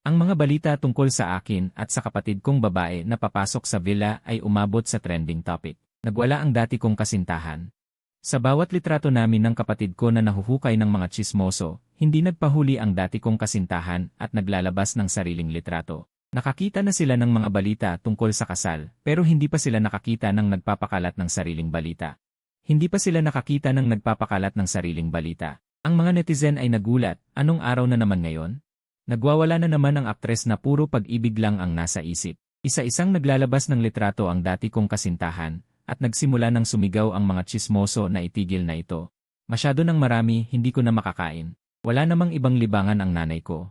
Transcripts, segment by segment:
Ang mga balita tungkol sa akin at sa kapatid kong babae na papasok sa villa ay umabot sa trending topic. Nagwala ang dati kong kasintahan. Sa bawat litrato namin ng kapatid ko na nahuhukay ng mga tsismoso, hindi nagpahuli ang dati kong kasintahan at naglalabas ng sariling litrato. Nakakita na sila ng mga balita tungkol sa kasal, pero hindi pa sila nakakita ng nagpapakalat ng sariling balita. Hindi pa sila nakakita ng nagpapakalat ng sariling balita. Ang mga netizen ay nagulat, anong araw na naman ngayon? Nagwawala na naman ang aktres na puro pag-ibig lang ang nasa isip. Isa-isang naglalabas ng litrato ang dati kong kasintahan, at nagsimula ng sumigaw ang mga tsismoso na itigil na ito. Masyado ng marami, hindi ko na makakain. Wala namang ibang libangan ang nanay ko.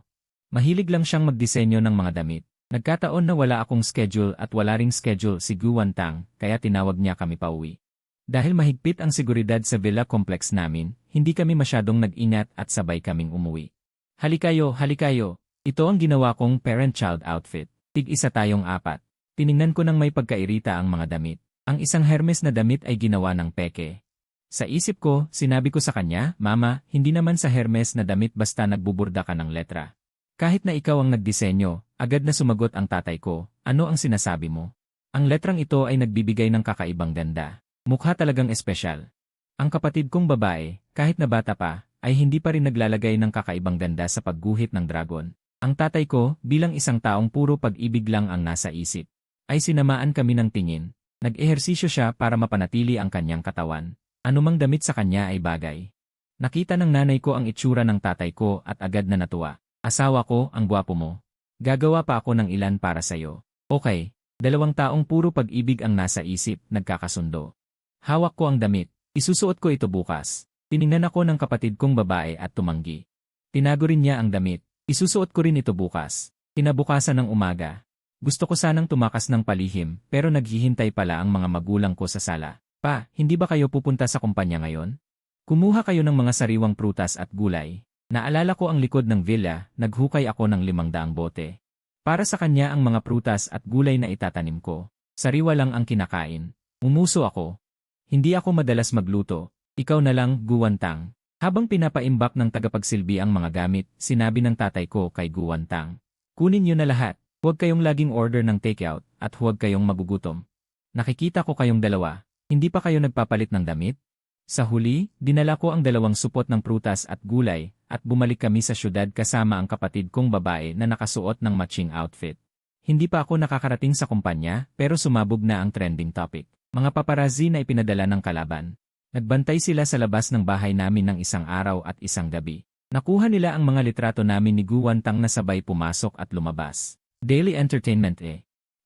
Mahilig lang siyang magdisenyo ng mga damit. Nagkataon na wala akong schedule at wala ring schedule si Guwan Tang, kaya tinawag niya kami pauwi. Dahil mahigpit ang seguridad sa villa complex namin, hindi kami masyadong nag-ingat at sabay kaming umuwi. Halikayo, halikayo. Ito ang ginawa kong parent-child outfit. Tig-isa tayong apat. Tiningnan ko nang may pagkairita ang mga damit. Ang isang Hermes na damit ay ginawa ng peke. Sa isip ko, sinabi ko sa kanya, Mama, hindi naman sa Hermes na damit basta nagbuburda ka ng letra. Kahit na ikaw ang nagdisenyo, agad na sumagot ang tatay ko, ano ang sinasabi mo? Ang letrang ito ay nagbibigay ng kakaibang ganda. Mukha talagang espesyal. Ang kapatid kong babae, kahit na bata pa, ay hindi pa rin naglalagay ng kakaibang ganda sa pagguhit ng dragon. Ang tatay ko, bilang isang taong puro pag-ibig lang ang nasa isip, ay sinamaan kami ng tingin. Nag-ehersisyo siya para mapanatili ang kanyang katawan. Anumang damit sa kanya ay bagay. Nakita ng nanay ko ang itsura ng tatay ko at agad na natuwa. Asawa ko, ang gwapo mo. Gagawa pa ako ng ilan para sa'yo. Okay, 2 taong puro pag-ibig ang nasa isip, nagkakasundo. Hawak ko ang damit. Isusuot ko ito bukas. Tiningnan ako ng kapatid kong babae at tumanggi. Tinago rin niya ang damit. Isusuot ko rin ito bukas. Kinabukasan ng umaga. Gusto ko sanang tumakas ng palihim, pero naghihintay pala ang mga magulang ko sa sala. Pa, hindi ba kayo pupunta sa kumpanya ngayon? Kumuha kayo ng mga sariwang prutas at gulay. Naalala ko ang likod ng villa, naghukay ako ng 500 bote. Para sa kanya ang mga prutas at gulay na itatanim ko. Sariwa lang ang kinakain. Umuso ako. Hindi ako madalas magluto. Ikaw na lang, Guwan Tang. Habang pinapaimbak ng tagapagsilbi ang mga gamit, sinabi ng tatay ko kay Guwan Tang. Kunin niyo na lahat. Huwag kayong laging order ng takeout at huwag kayong magugutom. Nakikita ko kayong dalawa. Hindi pa kayo nagpapalit ng damit? Sa huli, dinala ko ang 2 supot ng prutas at gulay at bumalik kami sa syudad kasama ang kapatid kong babae na nakasuot ng matching outfit. Hindi pa ako nakakarating sa kumpanya pero sumabog na ang trending topic. Mga paparazzi na ipinadala ng kalaban. Nagbantay sila sa labas ng bahay namin ng isang araw at isang gabi. Nakuha nila ang mga litrato namin ni Guwan Tang na sabay pumasok at lumabas. Daily entertainment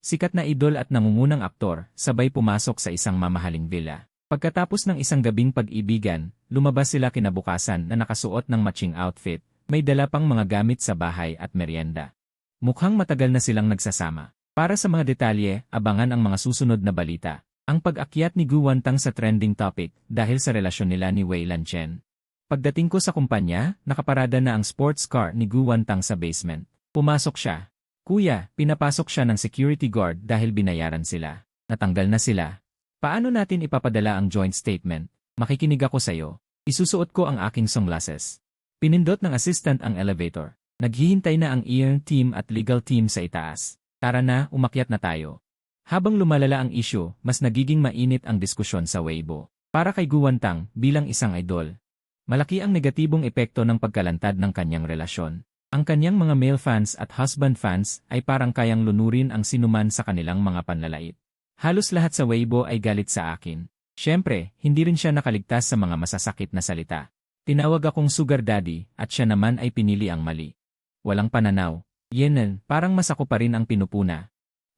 Sikat na idol at nangungunang aktor, sabay pumasok sa isang mamahaling villa. Pagkatapos ng isang gabing pag-ibigan, lumabas sila kinabukasan na nakasuot ng matching outfit, may dala pang mga gamit sa bahay at merienda. Mukhang matagal na silang nagsasama. Para sa mga detalye, abangan ang mga susunod na balita. Ang pag-akyat ni Guwan Tang sa trending topic dahil sa relasyon nila ni Wei Lan Chen. Pagdating ko sa kumpanya, nakaparada na ang sports car ni Guwan Tang sa basement. Pumasok siya. Kuya, pinapasok siya ng security guard dahil binayaran sila. Natanggal na sila. Paano natin ipapadala ang joint statement? Makikinig ako sa'yo. Isusuot ko ang aking sunglasses. Pinindot ng assistant ang elevator. Naghihintay na ang ER team at legal team sa itaas. Tara na, umakyat na tayo. Habang lumalala ang issue, mas nagiging mainit ang diskusyon sa Weibo. Para kay Guwan Tang, bilang isang idol, malaki ang negatibong epekto ng pagkalantad ng kanyang relasyon. Ang kanyang mga male fans at husband fans ay parang kayang lunurin ang sinuman sa kanilang mga panlalait. Halos lahat sa Weibo ay galit sa akin. Siyempre, hindi rin siya nakaligtas sa mga masasakit na salita. Tinawag akong sugar daddy at siya naman ay pinili ang mali. Walang pananaw. Yenen, parang mas ako pa rin ang pinupuna.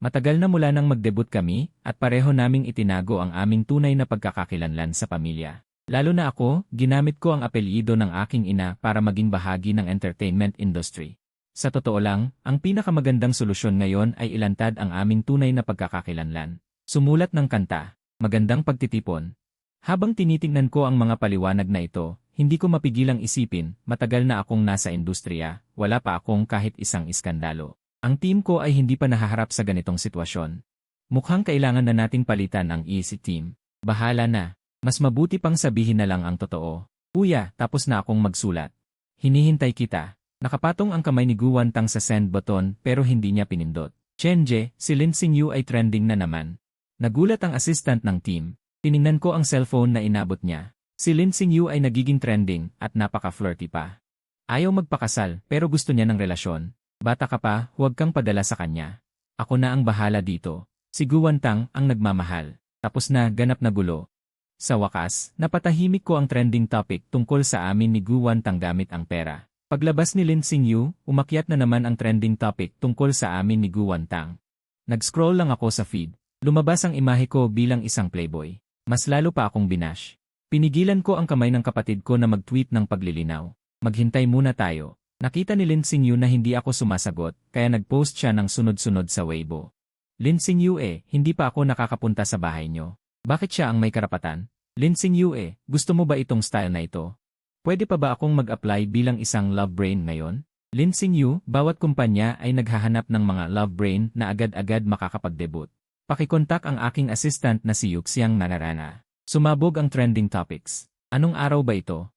Matagal na mula nang mag-debut kami at pareho naming itinago ang aming tunay na pagkakakilanlan sa pamilya. Lalo na ako, ginamit ko ang apelyido ng aking ina para maging bahagi ng entertainment industry. Sa totoo lang, ang pinakamagandang solusyon ngayon ay ilantad ang aming tunay na pagkakakilanlan. Sumulat ng kanta, magandang pagtitipon. Habang tinitingnan ko ang mga paliwanag na ito, hindi ko mapigilang isipin, matagal na akong nasa industriya, wala pa akong kahit isang iskandalo. Ang team ko ay hindi pa nahaharap sa ganitong sitwasyon. Mukhang kailangan na nating palitan ang easy team. Bahala na. Mas mabuti pang sabihin na lang ang totoo. Kuya, tapos na akong magsulat. Hinihintay kita. Nakapatong ang kamay ni Guan Tang sa send button pero hindi niya pinindot. Chenje, si Lin Xingyu ay trending na naman. Nagulat ang assistant ng team. Tiningnan ko ang cellphone na inabot niya. Si Lin Xingyu ay nagiging trending at napaka-flirty pa. Ayaw magpakasal pero gusto niya ng relasyon. Bata ka pa, huwag kang padala sa kanya. Ako na ang bahala dito. Si Guan Tang ang nagmamahal. Tapos na, ganap na gulo. Sa wakas, napatahimik ko ang trending topic tungkol sa amin ni Guan Tang gamit ang pera. Paglabas ni Lin Xingyu, umakyat na naman ang trending topic tungkol sa amin ni Guan Tang. Nag-scroll lang ako sa feed. Lumabas ang imahe ko bilang isang playboy. Mas lalo pa akong binash. Pinigilan ko ang kamay ng kapatid ko na mag-tweet ng paglilinaw. Maghintay muna tayo. Nakita ni Lin Xingyu na hindi ako sumasagot, kaya nag-post siya ng sunod-sunod sa Weibo. Lin Xingyu hindi pa ako nakakapunta sa bahay nyo. Bakit siya ang may karapatan? Lin Xingyu gusto mo ba itong style na ito? Pwede pa ba akong mag-apply bilang isang love brain ngayon? Lin Xingyu, bawat kumpanya ay naghahanap ng mga love brain na agad-agad makakapag-debut. Pakikontak ang aking assistant na si Yuxiang Nanarana. Sumabog ang trending topics. Anong araw ba ito?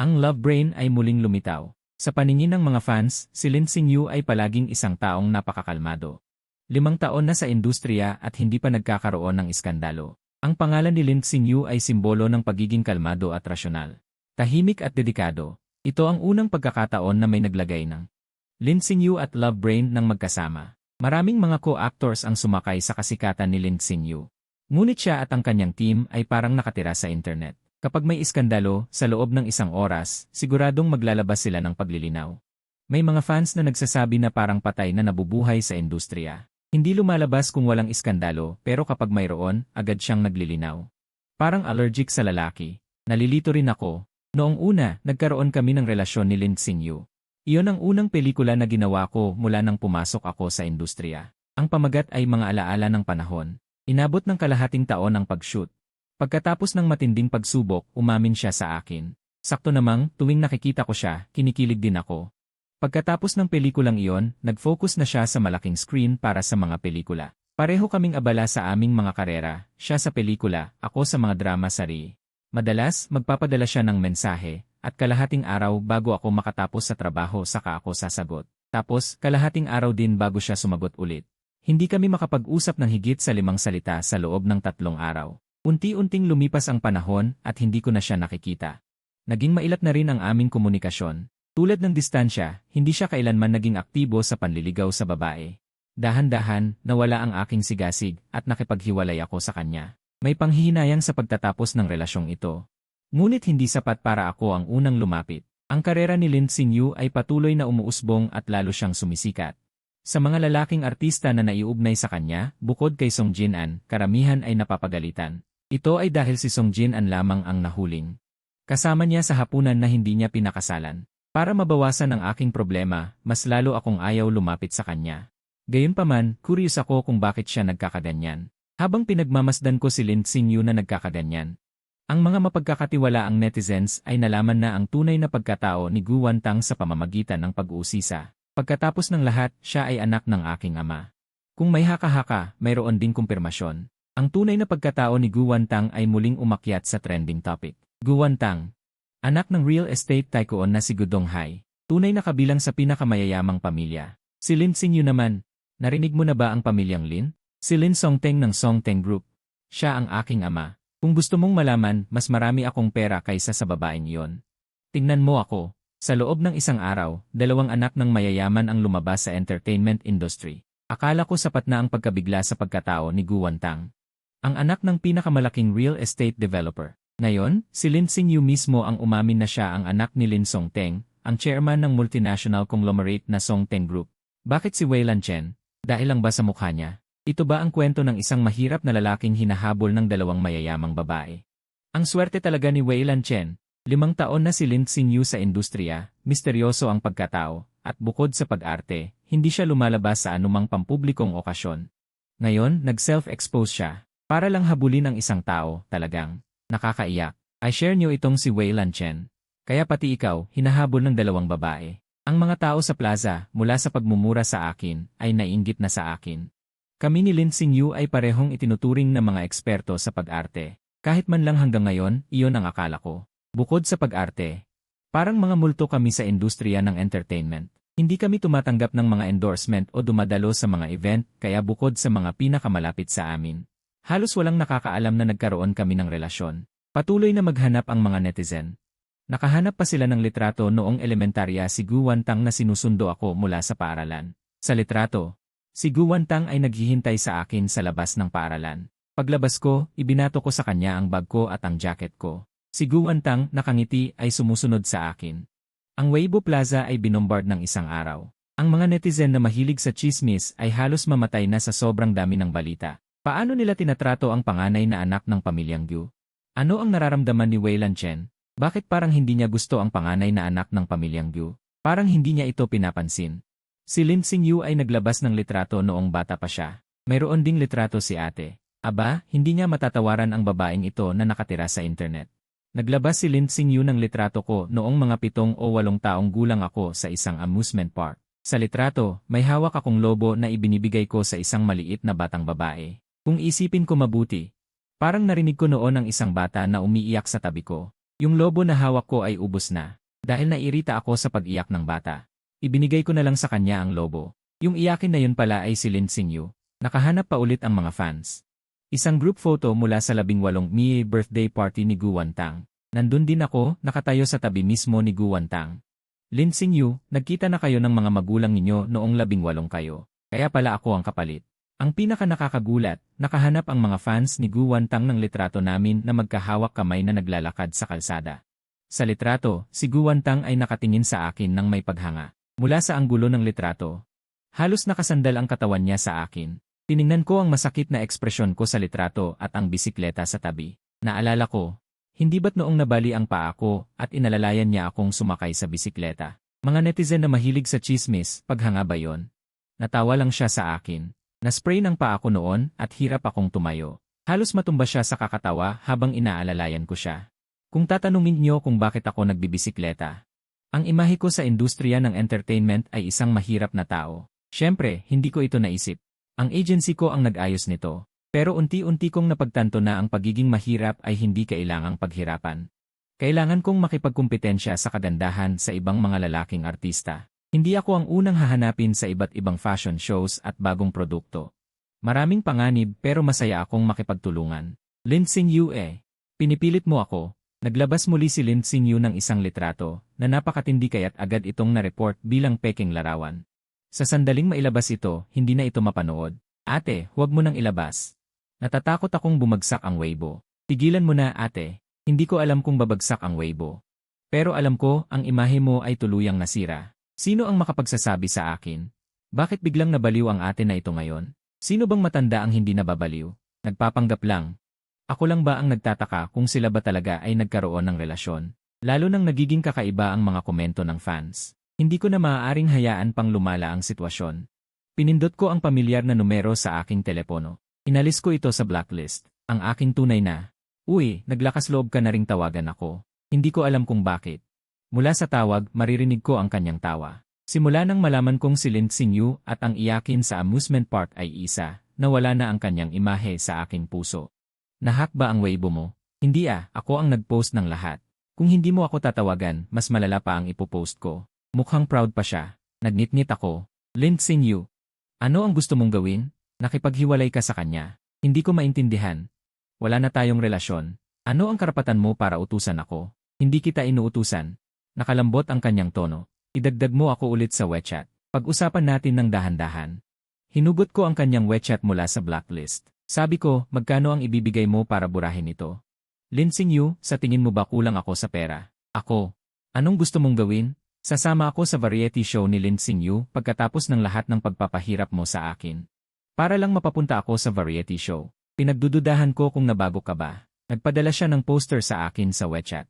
Ang love brain ay muling lumitaw. Sa paningin ng mga fans, si Lin Xingyu ay palaging isang taong napakakalmado. 5 taon na sa industriya at hindi pa nagkakaroon ng iskandalo. Ang pangalan ni Lin Xingyu ay simbolo ng pagiging kalmado at rasyonal. Tahimik at dedikado. Ito ang unang pagkakataon na may naglagay ng Lin Xingyu at love brain ng magkasama. Maraming mga co-actors ang sumakay sa kasikatan ni Lin Xingyu. Ngunit siya at ang kanyang team ay parang nakatira sa internet. Kapag may iskandalo, sa loob ng 1 oras, siguradong maglalabas sila ng paglilinaw. May mga fans na nagsasabi na parang patay na nabubuhay sa industriya. Hindi lumalabas kung walang iskandalo, pero kapag mayroon, agad siyang naglilinaw. Parang allergic sa lalaki. Nalilito rin ako. Noong una, nagkaroon kami ng relasyon ni Lin Xingyu. Iyon ang unang pelikula na ginawa ko mula nang pumasok ako sa industriya. Ang pamagat ay mga alaala ng panahon. Inabot ng kalahating taon ang pag-shoot. Pagkatapos ng matinding pagsubok, umamin siya sa akin. Sakto namang, tuwing nakikita ko siya, kinikilig din ako. Pagkatapos ng pelikulang iyon, nag-focus na siya sa malaking screen para sa mga pelikula. Pareho kaming abala sa aming mga karera, siya sa pelikula, ako sa mga drama sari. Madalas, magpapadala siya ng mensahe, at kalahating araw bago ako makatapos sa trabaho saka ako sasagot. Tapos, kalahating araw din bago siya sumagot ulit. Hindi kami makapag-usap ng higit sa 5 salita sa loob ng 3 araw. Unti-unting lumipas ang panahon at hindi ko na siya nakikita. Naging mailat na rin ang aming komunikasyon. Tulad ng distansya, hindi siya kailanman naging aktibo sa panliligaw sa babae. Dahan-dahan, nawala ang aking sigasig at nakipaghiwalay ako sa kanya. May panghihinayang sa pagtatapos ng relasyong ito. Ngunit hindi sapat para ako ang unang lumapit. Ang karera ni Lin Xingyu ay patuloy na umuusbong at lalo siyang sumisikat. Sa mga lalaking artista na naiugnay sa kanya, bukod kay Song Jin-an, karamihan ay napapagalitan. Ito ay dahil si Song Jin-an lamang ang nahuling. Kasama niya sa hapunan na hindi niya pinakasalan. Para mabawasan ang aking problema, mas lalo akong ayaw lumapit sa kanya. Gayunpaman, curious ako kung bakit siya nagkakaganyan. Habang pinagmamasdan ko si Lin Xingyu na nagkakaganyan. Ang mga mapagkakatiwalaang netizens ay nalaman na ang tunay na pagkatao ni Guan Tang sa pamamagitan ng pag-uusisa. Pagkatapos ng lahat, siya ay anak ng aking ama. Kung may haka-haka, mayroon ding kumpirmasyon. Ang tunay na pagkatao ni Guan Tang ay muling umakyat sa trending topic. Guan Tang, anak ng real estate tycoon na si Gudong Hai. Tunay na kabilang sa pinakamayayamang pamilya. Si Lin Xingyu naman, narinig mo na ba ang pamilyang Lin? Si Lin Songteng ng Songteng Group. Siya ang aking ama. Kung gusto mong malaman, mas marami akong pera kaysa sa babaeng iyon. Tingnan mo ako. Sa loob ng 1 araw, 2 anak ng mayayaman ang lumabas sa entertainment industry. Akala ko sapat na ang pagkabigla sa pagkatao ni Guan Tang. Ang anak ng pinakamalaking real estate developer. Ngayon, si Lin Xingyu mismo ang umamin na siya ang anak ni Lin Songteng, ang chairman ng multinational conglomerate na Songteng Group. Bakit si Wei Lanchen? Dahil lang ba sa mukha niya? Ito ba ang kwento ng isang mahirap na lalaking hinahabol ng 2 mayayamang babae? Ang swerte talaga ni Wei Lanchen. 5 taon na si Lin Xingyu sa industriya, misteryoso ang pagkatao, at bukod sa pag-arte, hindi siya lumalabas sa anumang pampublikong okasyon. Ngayon, nag-self-expose siya. Para lang habulin ang isang tao, talagang nakakaiyak. I share niyo itong si Wei Lanchen. Kaya pati ikaw, hinahabol ng 2 babae. Ang mga tao sa plaza, mula sa pagmumura sa akin, ay naiinggit na sa akin. Kami ni Lin Xingyu ay parehong itinuturing na mga eksperto sa pag-arte. Kahit man lang hanggang ngayon, iyon ang akala ko. Bukod sa pag-arte, Parang mga multo kami sa industriya ng entertainment. Hindi kami tumatanggap ng mga endorsement o dumadalo sa mga event, kaya bukod sa mga pinakamalapit sa amin, halos walang nakakaalam na nagkaroon kami ng relasyon. Patuloy na maghanap ang mga netizen. Nakahanap pa sila ng litrato noong elementarya si Gu Wantang na sinusundo ako mula sa paaralan. Sa litrato, si Gu Wantang ay naghihintay sa akin sa labas ng paaralan. Paglabas ko, ibinato ko sa kanya ang bag ko at ang jacket ko. Si Gu Wantang, nakangiti, ay sumusunod sa akin. Ang Weibo Plaza ay binombard ng isang araw. Ang mga netizen na mahilig sa chismis ay halos mamatay na sa sobrang dami ng balita. Paano nila tinatrato ang panganay na anak ng pamilyang Gu? Ano ang nararamdaman ni Wei Lanchen? Bakit parang hindi niya gusto ang panganay na anak ng pamilyang Gu? Parang hindi niya ito pinapansin. Si Lin Xingyu ay naglabas ng litrato noong bata pa siya. Mayroon ding litrato si ate. Aba, hindi niya matatawaran ang babaeng ito na nakatira sa internet. Naglabas si Lin Xingyu ng litrato ko noong mga 7 o 8 taong gulang ako sa isang amusement park. Sa litrato, may hawak akong lobo na ibinibigay ko sa isang maliit na batang babae. Kung isipin ko mabuti, parang narinig ko noon ang isang bata na umiiyak sa tabi ko. Yung lobo na hawak ko ay ubos na. Dahil nairita ako sa pag-iyak ng bata, ibinigay ko na lang sa kanya ang lobo. Yung iyakin na yun pala ay si Lin Xingyu. Nakahanap pa ulit ang mga fans. Isang group photo mula sa 18 Mie birthday party ni Gu Wantang. Nandun din ako, nakatayo sa tabi mismo ni Gu Wantang. Lin Xingyu, nagkita na kayo ng mga magulang ninyo noong 18 kayo. Kaya pala ako ang kapalit. Ang pinaka nakakagulat, nakahanap ang mga fans ni Gu Wantang ng litrato namin na magkahawak kamay na naglalakad sa kalsada. Sa litrato, si Gu Wantang ay nakatingin sa akin ng may paghanga. Mula sa anggulo ng litrato, halos nakasandal ang katawan niya sa akin. Tiningnan ko ang masakit na ekspresyon ko sa litrato at ang bisikleta sa tabi. Naalala ko, hindi ba't noong nabali ang paa ko at inalalayan niya akong sumakay sa bisikleta? Mga netizen na mahilig sa chismis, paghanga ba yon? Natawa lang siya sa akin. Naspray ng paa ko noon at hirap akong tumayo. Halos matumba siya sa kakatawa habang inaalalayan ko siya. Kung tatanungin niyo kung bakit ako nagbibisikleta, ang imahe ko sa industriya ng entertainment ay isang mahirap na tao. Siyempre, hindi ko ito naisip. Ang agency ko ang nag-ayos nito. Pero unti-unti kong napagtanto na ang pagiging mahirap ay hindi kailangang paghirapan. Kailangan kong makipagkumpetensya sa kagandahan sa ibang mga lalaking artista. Hindi ako ang unang hahanapin sa iba't ibang fashion shows at bagong produkto. Maraming panganib pero masaya akong makipagtulungan. Lin Xingyu pinipilit mo ako. Naglabas muli si Lin Xingyu ng isang litrato na napakatindi kaya't agad itong na-report bilang peking larawan. Sa sandaling mailabas ito, hindi na ito mapanood. Ate, huwag mo nang ilabas. Natatakot akong bumagsak ang Weibo. Tigilan mo na, ate. Hindi ko alam kung babagsak ang Weibo. Pero alam ko, ang imahe mo ay tuluyang nasira. Sino ang makapagsasabi sa akin? Bakit biglang nabaliw ang ate na ito ngayon? Sino bang matanda ang hindi nababaliw? Nagpapanggap lang. Ako lang ba ang nagtataka kung sila ba talaga ay nagkaroon ng relasyon? Lalo nang nagiging kakaiba ang mga komento ng fans. Hindi ko na maaaring hayaan pang lumala ang sitwasyon. Pinindot ko ang pamilyar na numero sa aking telepono. Inalis ko ito sa blacklist. Ang aking tunay na, "Uy, naglakas loob ka na ring tawagan ako." Hindi ko alam kung bakit. Mula sa tawag, maririnig ko ang kanyang tawa. Simula nang malaman kong si Lin Xingyu at ang iyakin sa amusement park ay isa, nawala na ang kanyang imahe sa aking puso. Nahack ba ang Weibo mo? Hindi ako ang nag-post ng lahat. Kung hindi mo ako tatawagan, mas malala pa ang ipopost ko. Mukhang proud pa siya. Nagnitnit ako. Lin Xingyu, ano ang gusto mong gawin? Nakipaghiwalay ka sa kanya. Hindi ko maintindihan. Wala na tayong relasyon. Ano ang karapatan mo para utusan ako? Hindi kita inuutusan. Nakalambot ang kanyang tono. Idagdag mo ako ulit sa WeChat. Pag-usapan natin ng dahan-dahan. Hinugot ko ang kanyang WeChat mula sa blacklist. Sabi ko, magkano ang ibibigay mo para burahin ito? Lin Xingyu, sa tingin mo ba kulang ako sa pera? Ako. Anong gusto mong gawin? Sasama ako sa variety show ni Lin Xingyu pagkatapos ng lahat ng pagpapahirap mo sa akin. Para lang mapapunta ako sa variety show. Pinagdududahan ko kung nabago ka ba. Nagpadala siya ng poster sa akin sa WeChat.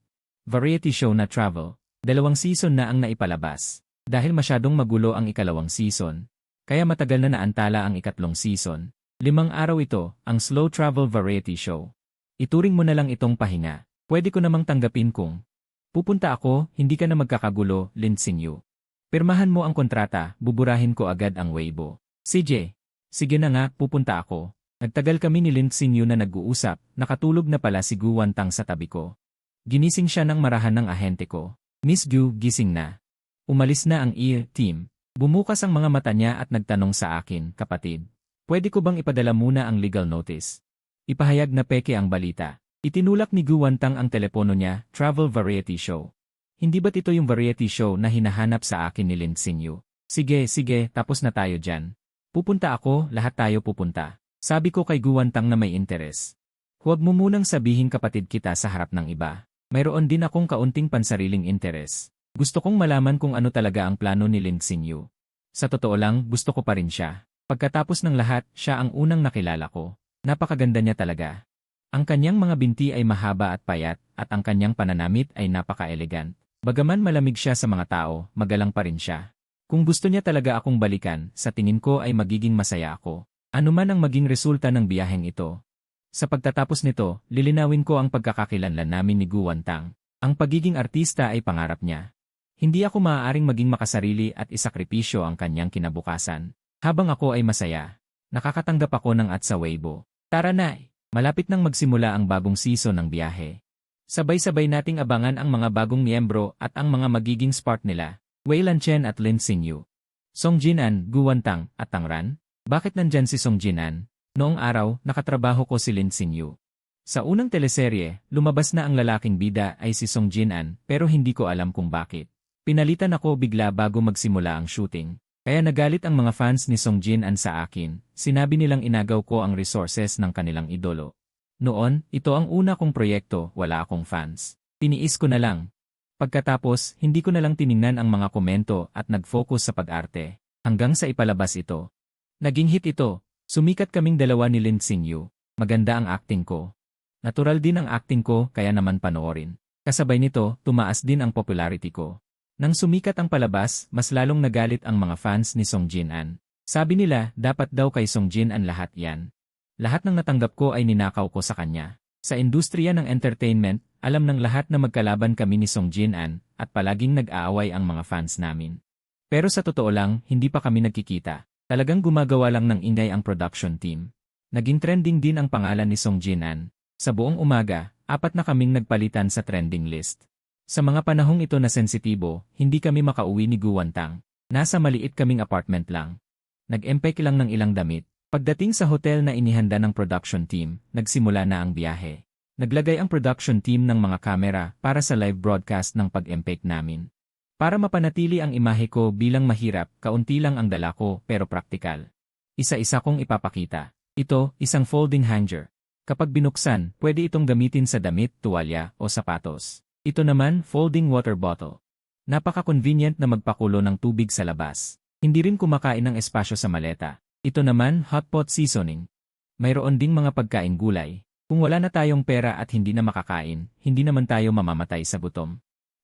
Variety show na travel. 2 season na ang naipalabas. Dahil masyadong magulo ang ikalawang season. Kaya matagal na naantala ang 3 season. 5 araw ito, ang slow travel variety show. Ituring mo na lang itong pahinga. Pwede ko namang tanggapin kung pupunta ako, hindi ka na magkakagulo, Lin Xingyu. Pirmahan mo ang kontrata, buburahin ko agad ang Weibo. CJ, sige na nga, pupunta ako. Nagtagal kami ni Lin Xingyu na nag-uusap, nakatulog na pala si Gu Wantang sa tabi ko. Ginising siya ng marahan ng ahente ko. Miss Gu, gising na. Umalis na ang team. Bumukas ang mga mata niya at nagtanong sa akin, kapatid. Pwede ko bang ipadala muna ang legal notice? Ipahayag na peke ang balita. Itinulak ni Gu Wantang ang telepono niya, travel variety show. Hindi ba't ito yung variety show na hinahanap sa akin ni Lin Xingyu? Sige, tapos na tayo dyan. Pupunta ako, lahat tayo pupunta. Sabi ko kay Gu Wantang na may interes. Huwag mo munang sabihin kapatid kita sa harap ng iba. Mayroon din akong kaunting pansariling interes. Gusto kong malaman kung ano talaga ang plano ni Lin Xingyu. Sa totoo lang, gusto ko pa rin siya. Pagkatapos ng lahat, siya ang unang nakilala ko. Napakaganda niya talaga. Ang kanyang mga binti ay mahaba at payat, at ang kanyang pananamit ay napaka-elegant. Bagaman malamig siya sa mga tao, magalang pa rin siya. Kung gusto niya talaga akong balikan, sa tingin ko ay magiging masaya ako. Ano man ang maging resulta ng biyaheng ito. Sa pagtatapos nito, lilinawin ko ang pagkakakilanlan namin ni Gu Wantang. Ang pagiging artista ay pangarap niya. Hindi ako maaaring maging makasarili at isakripisyo ang kanyang kinabukasan. Habang ako ay masaya, nakakatanggap ako ng at sa Weibo. Tara na! Malapit nang magsimula ang bagong season ng biyahe. Sabay-sabay nating abangan ang mga bagong miyembro at ang mga magiging spark nila. Wei Lanchen at Lin Xingyu. Song Jinan, Gu Wantang, at Tang Ran. Bakit nandyan si Song Jinan? Noong araw, nakatrabaho ko si Lin Xingyu. Sa unang teleserye, lumabas na ang lalaking bida ay si Song Jinan pero hindi ko alam kung bakit. Pinalitan ako bigla bago magsimula ang shooting. Kaya nagalit ang mga fans ni Song Jinan sa akin. Sinabi nilang inagaw ko ang resources ng kanilang idolo. Noon, ito ang una kong proyekto, wala akong fans. Tiniis ko na lang. Pagkatapos, hindi ko na lang tiningnan ang mga komento at nag-focus sa pag-arte. Hanggang sa ipalabas ito. Naging hit ito. Sumikat kaming dalawa ni Lin Xingyu. Maganda ang acting ko. Natural din ang acting ko kaya naman panoorin. Kasabay nito, tumaas din ang popularity ko. Nang sumikat ang palabas, mas lalong nagalit ang mga fans ni Song Jinan. Sabi nila, dapat daw kay Song Jinan lahat yan. Lahat ng natanggap ko ay ninakaw ko sa kanya. Sa industriya ng entertainment, alam ng lahat na magkalaban kami ni Song Jinan at palaging nag-aaway ang mga fans namin. Pero sa totoo lang, hindi pa kami nagkikita. Talagang gumagawa lang ng ingay ang production team. Naging trending din ang pangalan ni Song Jinan. Sa buong umaga, 4 na kaming nagpalitan sa trending list. Sa mga panahong ito na sensitibo, hindi kami makauwi ni Gu Wantang. Nasa maliit kaming apartment lang. Nag-empake lang ng ilang damit. Pagdating sa hotel na inihanda ng production team, nagsimula na ang biyahe. Naglagay ang production team ng mga kamera para sa live broadcast ng pag-empake namin. Para mapanatili ang imahe ko bilang mahirap, kaunti lang ang dala ko pero praktikal. Isa-isa kong ipapakita. Ito, isang folding hanger. Kapag binuksan, pwede itong gamitin sa damit, tuwalya o sapatos. Ito naman, folding water bottle. Napaka-convenient na magpakulo ng tubig sa labas. Hindi rin kumakain ng espasyo sa maleta. Ito naman, hot pot seasoning. Mayroon ding mga pagkain gulay. Kung wala na tayong pera at hindi na makakain, hindi naman tayo mamamatay sa gutom.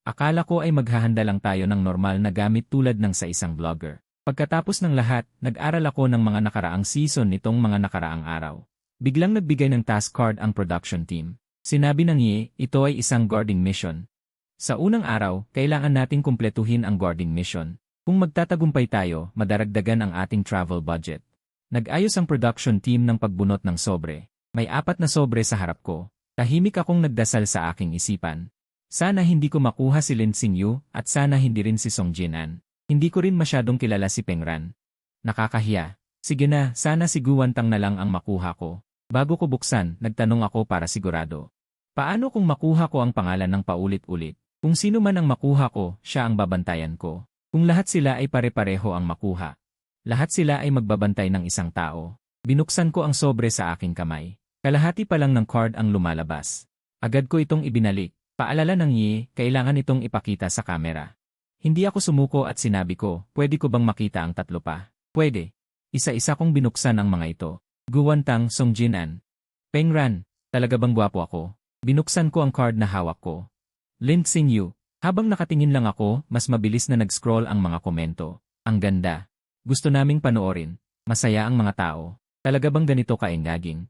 Akala ko ay maghahanda lang tayo ng normal na gamit tulad ng sa isang vlogger. Pagkatapos ng lahat, nag-aral ako ng mga nakaraang season nitong mga nakaraang araw. Biglang nagbigay ng task card ang production team. Sinabi ng Ye, ito ay isang guarding mission. Sa unang araw, kailangan nating kumpletuhin ang guarding mission. Kung magtatagumpay tayo, madaragdagan ang ating travel budget. Nag-ayos ang production team ng pagbunot ng sobre. May 4 na sobre sa harap ko. Tahimik akong nagdasal sa aking isipan. Sana hindi ko makuha si Lin Xingyu at sana hindi rin si Song Jinan. Hindi ko rin masyadong kilala si Peng Ran. Nakakahiya. Sige na, sana si Gu Wantang na lang ang makuha ko. Bago ko buksan, nagtanong ako para sigurado. Paano kung makuha ko ang pangalan ng paulit-ulit? Kung sino man ang makuha ko, siya ang babantayan ko. Kung lahat sila ay pare-pareho ang makuha. Lahat sila ay magbabantay ng isang tao. Binuksan ko ang sobre sa aking kamay. Kalahati pa lang ng card ang lumalabas. Agad ko itong ibinalik. Paalala ng Ye, kailangan itong ipakita sa kamera. Hindi ako sumuko at sinabi ko, pwede ko bang makita ang 3 pa? Pwede. Isa-isa kong binuksan ang mga ito. Gu Wantang, Song Jinan. Peng Ran, talaga bang gwapo ako? Binuksan ko ang card na hawak ko. Lin Xingyu. Habang nakatingin lang ako, mas mabilis na nag-scroll ang mga komento. Ang ganda. Gusto naming panoorin. Masaya ang mga tao. Talaga bang ganito ka-engaging?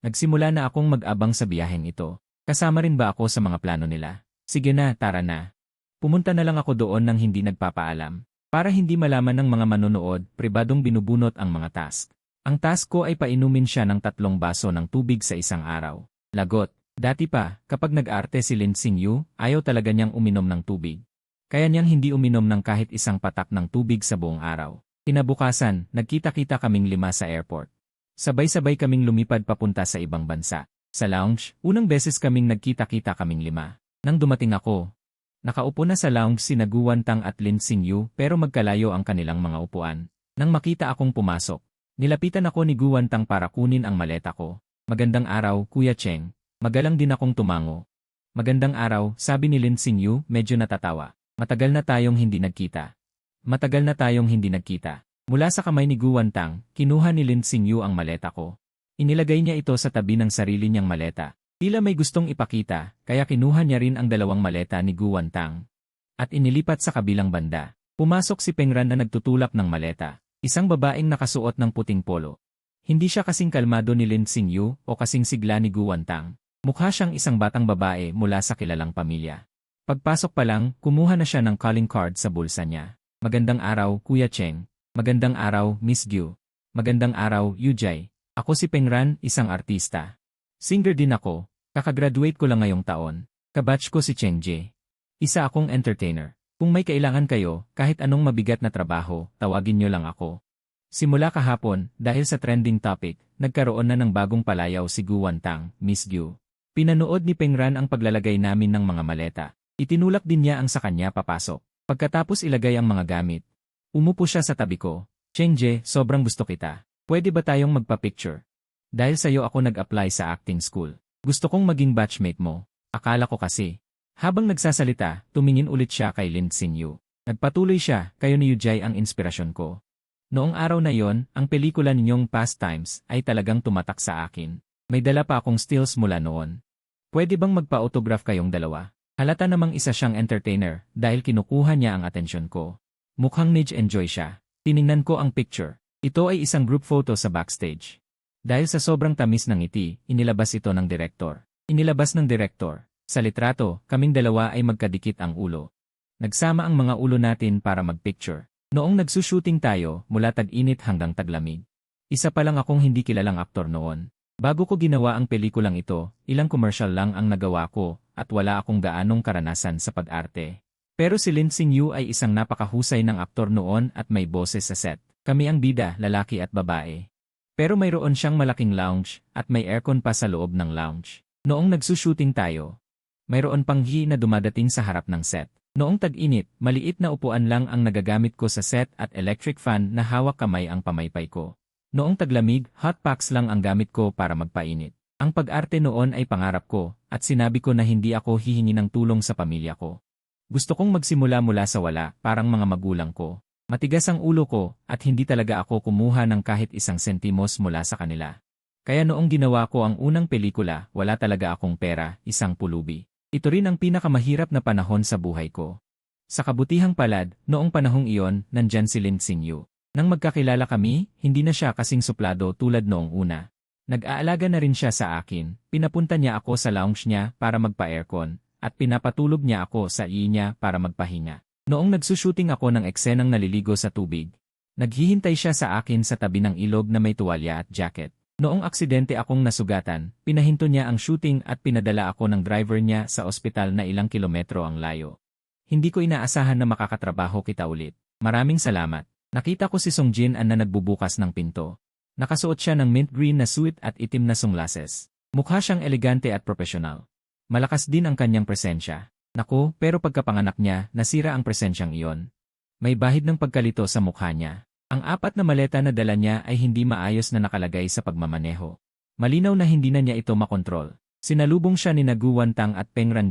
Nagsimula na akong mag-abang sa biyaheng ito. Kasama rin ba ako sa mga plano nila? Sige na, tara na. Pumunta na lang ako doon nang hindi nagpapaalam. Para hindi malaman ng mga manonood, pribadong binubunot ang mga task. Ang task ko ay painumin siya ng 3 baso ng tubig sa isang araw. Lagot. Dati pa, kapag nag-arte si Lin Xingyu, ayaw talaga niyang uminom ng tubig. Kaya niyang hindi uminom ng kahit isang patak ng tubig sa buong araw. Kinabukasan, nagkita-kita kaming 5 sa airport. Sabay-sabay kaming lumipad papunta sa ibang bansa. Sa lounge, unang beses kaming nagkita-kita kaming 5. Nang dumating ako, nakaupo na sa lounge sina Gu Wantang at Lin Xingyu pero magkalayo ang kanilang mga upuan. Nang makita akong pumasok, nilapitan ako ni Gu Wantang para kunin ang maleta ko. Magandang araw, Kuya Cheng. Magalang din akong tumango. Magandang araw, sabi ni Lin Xingyu, medyo natatawa. Matagal na tayong hindi nagkita. Matagal na tayong hindi nagkita. Mula sa kamay ni Gu Wantang, kinuha ni Lin Xingyu ang maleta ko. Inilagay niya ito sa tabi ng sarili niyang maleta. Tila may gustong ipakita, kaya kinuha niya rin ang 2 maleta ni Gu Wantang. At inilipat sa kabilang banda. Pumasok si Peng Ran na nagtutulak ng maleta. Isang babaeng nakasuot ng puting polo. Hindi siya kasing kalmado ni Lin Xingyu o kasing sigla ni Gu Wantang. Mukha siyang isang batang babae mula sa kilalang pamilya. Pagpasok pa lang, kumuha na siya ng calling card sa bulsa niya. Magandang araw, Kuya Cheng. Magandang araw, Miss Gu. Magandang araw, Yujay. Ako si Peng Ran, isang artista. Singer din ako. Kakagraduate ko lang ngayong taon. Kabatch ko si Cheng Jie. Isa akong entertainer. Kung may kailangan kayo, kahit anong mabigat na trabaho, tawagin niyo lang ako. Simula kahapon, dahil sa trending topic, nagkaroon na ng bagong palayaw si Gu Wantang, Miss Gu. Pinanood ni Peng Ran ang paglalagay namin ng mga maleta. Itinulak din niya ang sa kanya papasok. Pagkatapos ilagay ang mga gamit. Umupo siya sa tabi ko. Cheng Jie, sobrang gusto kita. Pwede ba tayong magpa-picture? Dahil sa'yo ako nag-apply sa acting school. Gusto kong maging batchmate mo. Akala ko kasi. Habang nagsasalita, tumingin ulit siya kay Lin Xingyu. Nagpatuloy siya, kayo ni Yujay ang inspirasyon ko. Noong araw na yon, ang pelikula ninyong Past Times ay talagang tumatak sa akin. May dala pa akong stills mula noon. Pwede bang magpa-autograph kayong dalawa? Halata namang isa siyang entertainer dahil kinukuha niya ang atensyon ko. Mukhang enjoy siya. Tiningnan ko ang picture. Ito ay isang group photo sa backstage. Dahil sa sobrang tamis ng ngiti, inilabas ito ng direktor. Sa litrato, kaming dalawa ay magkadikit ang ulo. Nagsama ang mga ulo natin para magpicture. Noong nagsushooting tayo, mula tag-init hanggang taglamig. Isa pa lang akong hindi kilalang aktor noon. Bago ko ginawa ang pelikulang ito, ilang commercial lang ang nagawa ko, at wala akong gaanong karanasan sa pag-arte. Pero si Lin Xingyu ay isang napakahusay ng aktor noon at may boses sa set. Kami ang bida, lalaki at babae. Pero mayroon siyang malaking lounge, at may aircon pa sa loob ng lounge. Noong nagsushooting tayo, mayroon pang na dumadating sa harap ng set. Noong tag-init, maliit na upuan lang ang nagagamit ko sa set at electric fan na hawak kamay ang pamaypay ko. Noong taglamig, hot packs lang ang gamit ko para magpainit. Ang pag-arte noon ay pangarap ko, at sinabi ko na hindi ako hihingi ng tulong sa pamilya ko. Gusto kong magsimula mula sa wala, parang mga magulang ko. Matigas ang ulo ko, at hindi talaga ako kumuha ng kahit isang sentimos mula sa kanila. Kaya noong ginawa ko ang unang pelikula, wala talaga akong pera, isang pulubi. Ito rin ang pinakamahirap na panahon sa buhay ko. Sa kabutihang palad, noong panahong iyon, nandyan si Lin Xingyu. Nang magkakilala kami, hindi na siya kasing suplado tulad noong una. Nag-aalaga na rin siya sa akin, pinapunta niya ako sa lounge niya para magpa-aircon, at pinapatulog niya ako sa niya para magpahinga. Noong nagsushooting ako ng eksenang naliligo sa tubig, naghihintay siya sa akin sa tabi ng ilog na may tuwalya at jacket. Noong aksidente akong nasugatan, pinahinto niya ang shooting at pinadala ako ng driver niya sa ospital na ilang kilometro ang layo. Hindi ko inaasahan na makakatrabaho kita ulit. Maraming salamat. Nakita ko si Song Jin An na nagbubukas ng pinto. Nakasuot siya ng mint green na suit at itim na sunglasses. Mukha siyang elegante at profesional. Malakas din ang kanyang presensya. Naku, pero pagkapanganak niya, nasira ang presensyang iyon. May bahid ng pagkalito sa mukha niya. Ang 4 na maleta na dala niya ay hindi maayos na nakalagay sa pagmamaneho. Malinaw na hindi na niya ito makontrol. Sinalubong siya ni Gu Wantang at Peng Ran.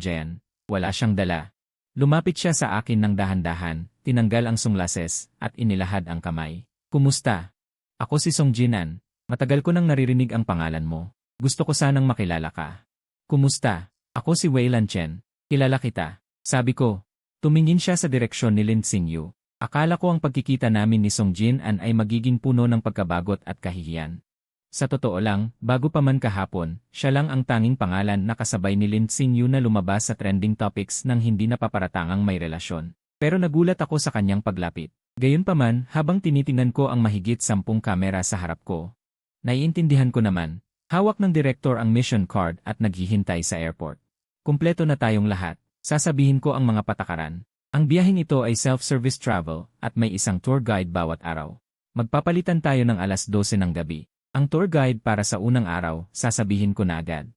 Wala siyang dala. Lumapit siya sa akin ng dahan-dahan, tinanggal ang sunglasses, at inilahad ang kamay. Kumusta? Ako si Song Jin An. Matagal ko nang naririnig ang pangalan mo. Gusto ko sanang makilala ka. Kumusta? Ako si Wei Lan Chen. Kilala kita. Sabi ko. Tumingin siya sa direksyon ni Lin Xingyu. Akala ko ang pagkikita namin ni Song Jin An ay magiging puno ng pagkabagot at kahihiyan. Sa totoo lang, bago pa man kahapon, siya lang ang tanging pangalan na kasabay ni Lin Xingyu na lumabas sa trending topics nang hindi napaparatangang may relasyon. Pero nagulat ako sa kanyang paglapit. Gayunpaman, habang tinitingnan ko ang mahigit 10 kamera sa harap ko, naiintindihan ko naman, hawak ng direktor ang mission card at naghihintay sa airport. Kumpleto na tayong lahat, sasabihin ko ang mga patakaran. Ang biyaheng ito ay self-service travel at may isang tour guide bawat araw. Magpapalitan tayo ng alas 12 ng gabi. Ang tour guide para sa unang araw, sasabihin ko na agad.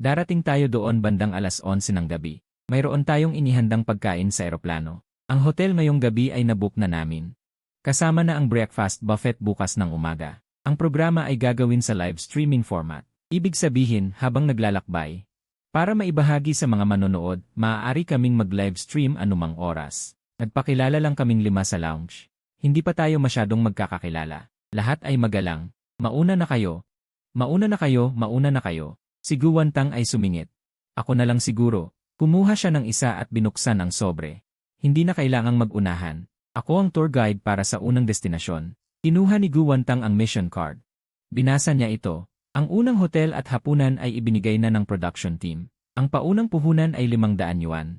Darating tayo doon bandang alas 11 ng gabi. Mayroon tayong inihandang pagkain sa eroplano. Ang hotel ngayong gabi ay nabook na namin. Kasama na ang breakfast buffet bukas ng umaga. Ang programa ay gagawin sa live streaming format. Ibig sabihin habang naglalakbay. Para maibahagi sa mga manonood, maaari kaming mag-live stream anumang oras. Nagpakilala lang kaming 5 sa lounge. Hindi pa tayo masyadong magkakakilala. Lahat ay magalang. Mauna na kayo. Mauna na kayo, mauna na kayo. Si Guwantang ay sumingit. Ako na lang siguro. Kumuha siya ng isa at binuksan ang sobre. Hindi na kailangang mag-unahan. Ako ang tour guide para sa unang destinasyon. Kinuha ni Guwantang ang mission card. Binasa niya ito. Ang unang hotel at hapunan ay ibinigay na ng production team. Ang paunang puhunan ay 500 yuan.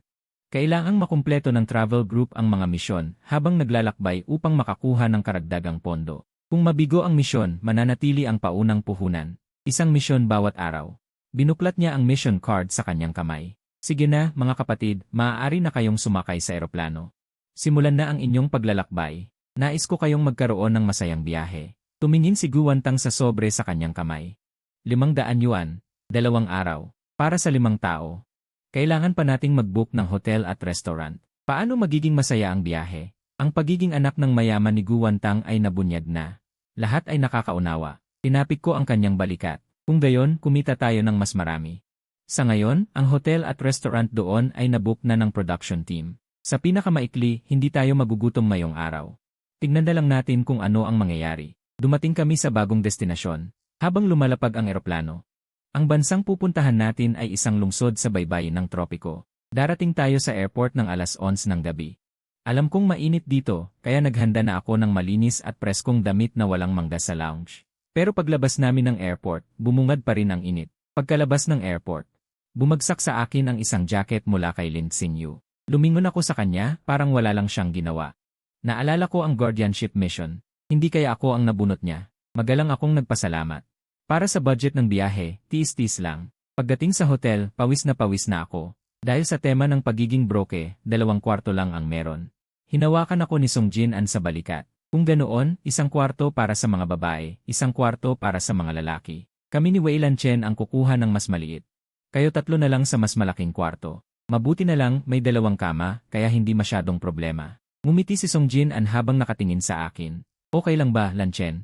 Kailangang makumpleto ng travel group ang mga misyon habang naglalakbay upang makakuha ng karagdagang pondo. Kung mabigo ang misyon, mananatili ang paunang puhunan. Isang misyon bawat araw. Binuklat niya ang mission card sa kanyang kamay. Sige na, mga kapatid, maaari na kayong sumakay sa eroplano. Simulan na ang inyong paglalakbay. Nais ko kayong magkaroon ng masayang biyahe. Tumingin si Guwantang sa sobre sa kanyang kamay. 500 yuan, 2 araw, para sa 5 tao. Kailangan pa nating mag-book ng hotel at restaurant. Paano magiging masaya ang biyahe? Ang pagiging anak ng mayaman ni Guwantang ay nabunyag na. Lahat ay nakakaunawa. Tinapik ko ang kanyang balikat. Kung gayon, kumita tayo ng mas marami. Sa ngayon, ang hotel at restaurant doon ay nabook na ng production team. Sa pinakamaikli, hindi tayo magugutom ngayong araw. Tignan na lang natin kung ano ang mangyayari. Dumating kami sa bagong destinasyon. Habang lumalapag ang eroplano, ang bansang pupuntahan natin ay isang lungsod sa baybayin ng tropiko. Darating tayo sa airport ng alas 11 ng gabi. Alam kong mainit dito, kaya naghanda na ako ng malinis at preskong damit na walang mangga sa lounge. Pero paglabas namin ng airport, bumungad pa rin ang init. Pagkalabas ng airport, bumagsak sa akin ang isang jacket mula kay Lin Xingyu. Lumingon ako sa kanya, parang wala lang siyang ginawa. Naalala ko ang guardianship mission. Hindi kaya ako ang nabunot niya. Magalang akong nagpasalamat. Para sa budget ng biyahe, tiis-tiis lang. Pagdating sa hotel, pawis na ako. Dahil sa tema ng pagiging broke, 2 kwarto lang ang meron. Hinawakan ako ni Song Jin-an sa balikat. Kung ganoon, 1 kwarto para sa mga babae, 1 kwarto para sa mga lalaki. Kami ni Wei Lan-chen ang kukuha ng mas maliit. Kayo 3 na lang sa mas malaking kwarto. Mabuti na lang may 2 kama, kaya hindi masyadong problema. Ngumiti si Song Jin-an habang nakatingin sa akin. Okay lang ba, Lan-chen?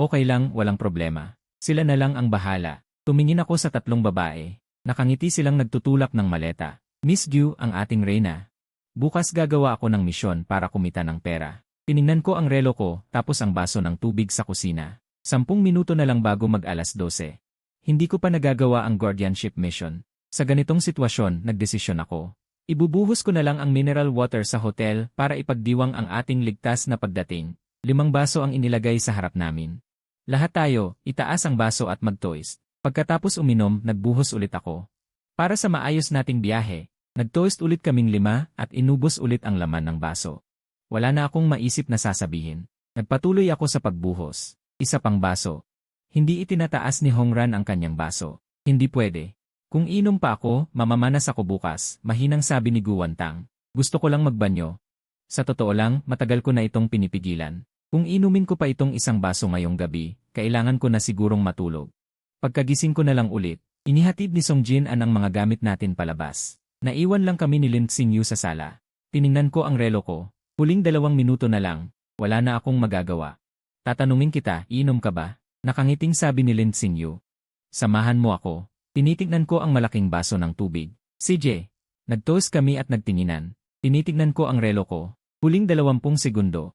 Okay lang, walang problema. Sila na lang ang bahala. Tumingin ako sa 3 babae. Nakangiti silang nagtutulak ng maleta. Miss Gyu, ang ating reyna. Bukas gagawa ako ng misyon para kumita ng pera. Tiningnan ko ang relo ko, tapos ang baso ng tubig sa kusina. 10 minuto na lang bago mag-alas 12. Hindi ko pa nagagawa ang guardianship mission. Sa ganitong sitwasyon, nagdesisyon ako. Ibubuhos ko na lang ang mineral water sa hotel para ipagdiwang ang ating ligtas na pagdating. 5 baso ang inilagay sa harap namin. Lahat tayo, itaas ang baso at mag-toast. Pagkatapos uminom, nagbuhos ulit ako. Para sa maayos nating biyahe, nag-toast ulit kaming 5 at inubos ulit ang laman ng baso. Wala na akong maisip na sasabihin. Nagpatuloy ako sa pagbuhos. 1 pang baso. Hindi itinataas ni Hongran ang kanyang baso. Hindi pwede. Kung inom pa ako, mamamanas ako bukas, mahinang sabi ni Guwantang. Gusto ko lang magbanyo. Sa totoo lang, matagal ko na itong pinipigilan. Kung inumin ko pa itong 1 baso ngayong gabi, kailangan ko na sigurong matulog. Pagkagising ko na lang ulit, inihatid ni Song Jin-an ang mga gamit natin palabas. Naiwan lang kami ni Lin Xingyu sa sala. Tiningnan ko ang relo ko. Huling 2 minuto na lang, wala na akong magagawa. Tatanungin kita, iinom ka ba? Nakangiting sabi ni Lin Xingyu. Samahan mo ako. Tinitignan ko ang malaking baso ng tubig. CJ. Nag-toast kami at nagtinginan. Tinitignan ko ang relo ko. Huling 20 segundo.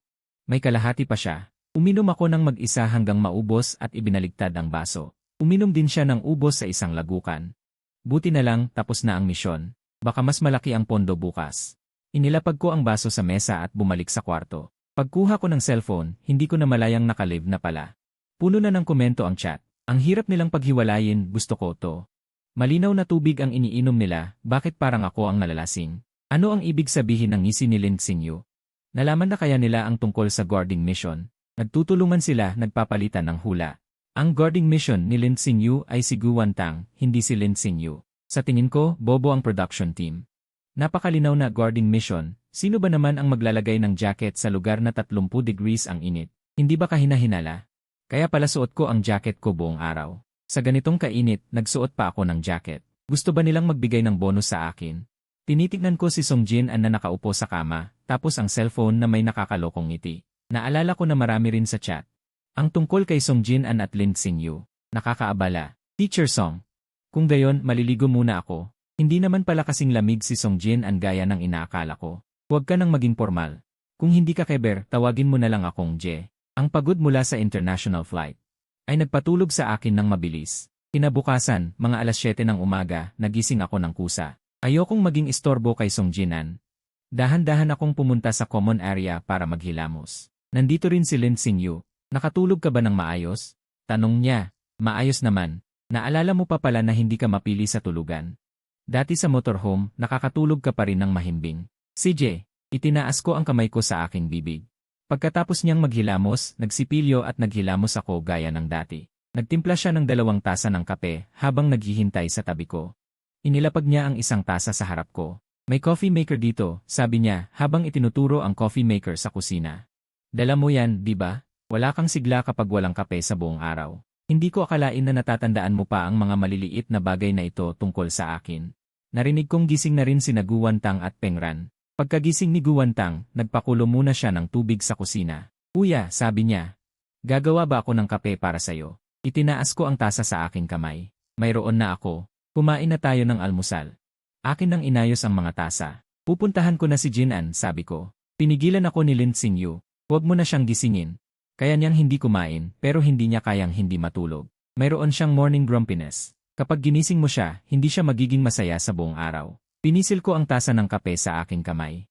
May kalahati pa siya. Uminom ako ng mag-isa hanggang maubos at ibinaligtad ang baso. Uminom din siya ng ubos sa isang lagukan. Buti na lang, tapos na ang misyon. Baka mas malaki ang pondo bukas. Inilapag ko ang baso sa mesa at bumalik sa kwarto. Pagkuha ko ng cellphone, hindi ko na malayang nakalive na pala. Puno na ng komento ang chat. Ang hirap nilang paghiwalayin, gusto ko to. Malinaw na tubig ang iniinom nila, bakit parang ako ang nalalasing? Ano ang ibig sabihin ng ngisi ni Lin Xingyu? Nalaman na kaya nila ang tungkol sa guarding mission. Nagtutulungan sila, nagpapalitan ng hula. Ang guarding mission ni Lin Xingyu ay si Guwantang, hindi si Lin Xingyu. Sa tingin ko, bobo ang production team. Napakalinaw na guarding mission, Sino ba naman ang maglalagay ng jacket sa lugar na 30 degrees ang init? Hindi ba kahina-hinala? Kaya pala suot ko ang jacket ko buong araw. Sa ganitong kainit, nagsuot pa ako ng jacket. Gusto ba nilang magbigay ng bonus sa akin? Tinitignan ko si Songjin An na nakaupo sa kama, tapos ang cellphone na may nakakalokong ngiti. Naalala ko na marami rin sa chat. Ang tungkol kay Songjin An at Lin Xingyu. Nakakaabala. Teacher Song. Kung gayon, maliligo muna ako. Hindi naman pala kasing lamig si Songjin An gaya ng inaakala ko. Huwag ka nang maging formal. Kung hindi ka keber, tawagin mo na lang akong Je. Ang pagod mula sa international flight ay nagpatulog sa akin ng mabilis. Kinabukasan, mga alas 7 ng umaga, nagising ako ng kusa. Ayokong maging istorbo kay Songjin An. Dahan-dahan akong pumunta sa common area para maghilamos. Nandito rin si Lin Xingyu. Nakatulog ka ba ng maayos? Tanong niya. Maayos naman. Naalala mo pa pala na hindi ka mapili sa tulugan. Dati sa motorhome, nakakatulog ka pa rin ng mahimbing. CJ, itinaas ko ang kamay ko sa aking bibig. Pagkatapos niyang maghilamos, nagsipilyo at naghilamos ako gaya ng dati. Nagtimpla siya ng 2 tasa ng kape habang naghihintay sa tabi ko. Inilapag niya ang isang tasa sa harap ko. May coffee maker dito, sabi niya habang itinuturo ang coffee maker sa kusina. Dala mo yan, di ba? Wala kang sigla kapag walang kape sa buong araw. Hindi ko akalain na natatandaan mo pa ang mga maliliit na bagay na ito tungkol sa akin. Narinig kong gising na rin si Guan Tang at Peng Ran. Pagkagising ni Guan Tang, nagpakulo muna siya ng tubig sa kusina. Kuya, sabi niya. Gagawa ba ako ng kape para sayo? Itinaas ko ang tasa sa aking kamay. Mayroon na ako. Kumain na tayo ng almusal. Akin nang inayos ang mga tasa. Pupuntahan ko na si Jin An, sabi ko. Pinigilan ako ni Lin Xingyu. Huwag mo na siyang gisingin. Kaya niyang hindi kumain, pero hindi niya kayang hindi matulog. Mayroon siyang morning grumpiness. Kapag ginising mo siya, hindi siya magiging masaya sa buong araw. Pinisil ko ang tasa ng kape sa aking kamay.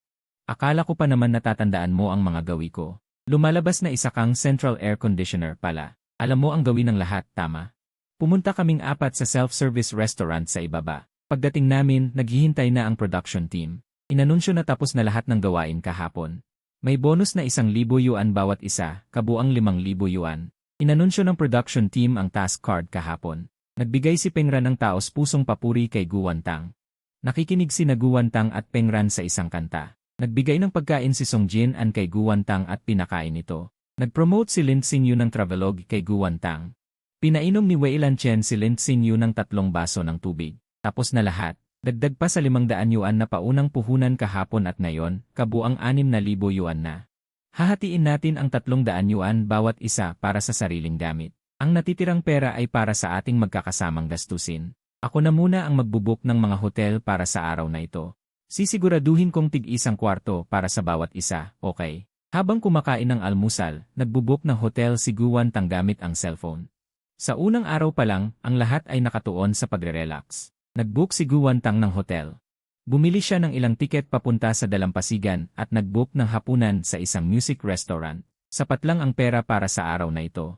Akala ko pa naman natatandaan mo ang mga gawi ko. Lumalabas na isa kang central air conditioner pala. Alam mo ang gawin ng lahat, tama? Pumunta kaming 4 sa self-service restaurant sa ibaba. Pagdating namin, naghihintay na ang production team. Inanunsyo na tapos na lahat ng gawain kahapon. May bonus na 1,000 yuan bawat isa, kabuang 5,000 yuan. Inanunsyo ng production team ang task card kahapon. Nagbigay si Peng Ran ng taos-pusong papuri kay Guan Tang. Nakikinig si Guan Tang at Peng Ran sa isang kanta. Nagbigay ng pagkain si Songjin An kay Guan Tang at pinakain ito. Nag-promote si Lin Xingyu ng travelogue kay Guan Tang. Pinainom ni Wei Lan Chen si Lin Xingyu ng 3 baso ng tubig. Tapos na lahat. Dagdag pa sa 500 yuan na paunang puhunan kahapon at ngayon, kabuang 6,000 yuan na. Hahatiin natin ang 300 yuan bawat isa para sa sariling gamit. Ang natitirang pera ay para sa ating magkakasamang gastusin. Ako na muna ang magbubuk ng mga hotel para sa araw na ito. Sisiguraduhin kong tig-1 kwarto para sa bawat isa, okay? Habang kumakain ng almusal, nagbubuk ng hotel si Guan Tang gamit ang cellphone. Sa unang araw pa lang, ang lahat ay nakatuon sa pagre-relax. Nagbook si Guan Tang ng hotel. Bumili siya ng ilang tiket papunta sa Dalampasigan at nagbook ng hapunan sa isang music restaurant. Sapat lang ang pera para sa araw na ito.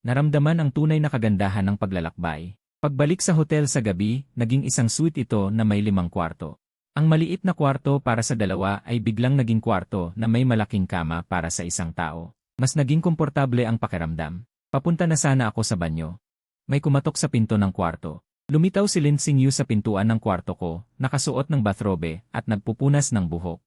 Naramdaman ang tunay na kagandahan ng paglalakbay. Pagbalik sa hotel sa gabi, naging isang suite ito na may 5 kwarto. Ang maliit na kwarto para sa 2 ay biglang naging kwarto na may malaking kama para sa isang tao. Mas naging komportable ang pakiramdam. Papunta na sana ako sa banyo. May kumatok sa pinto ng kwarto. Lumitaw si Lin Xingyu sa pintuan ng kwarto ko, nakasuot ng bathrobe at nagpupunas ng buhok.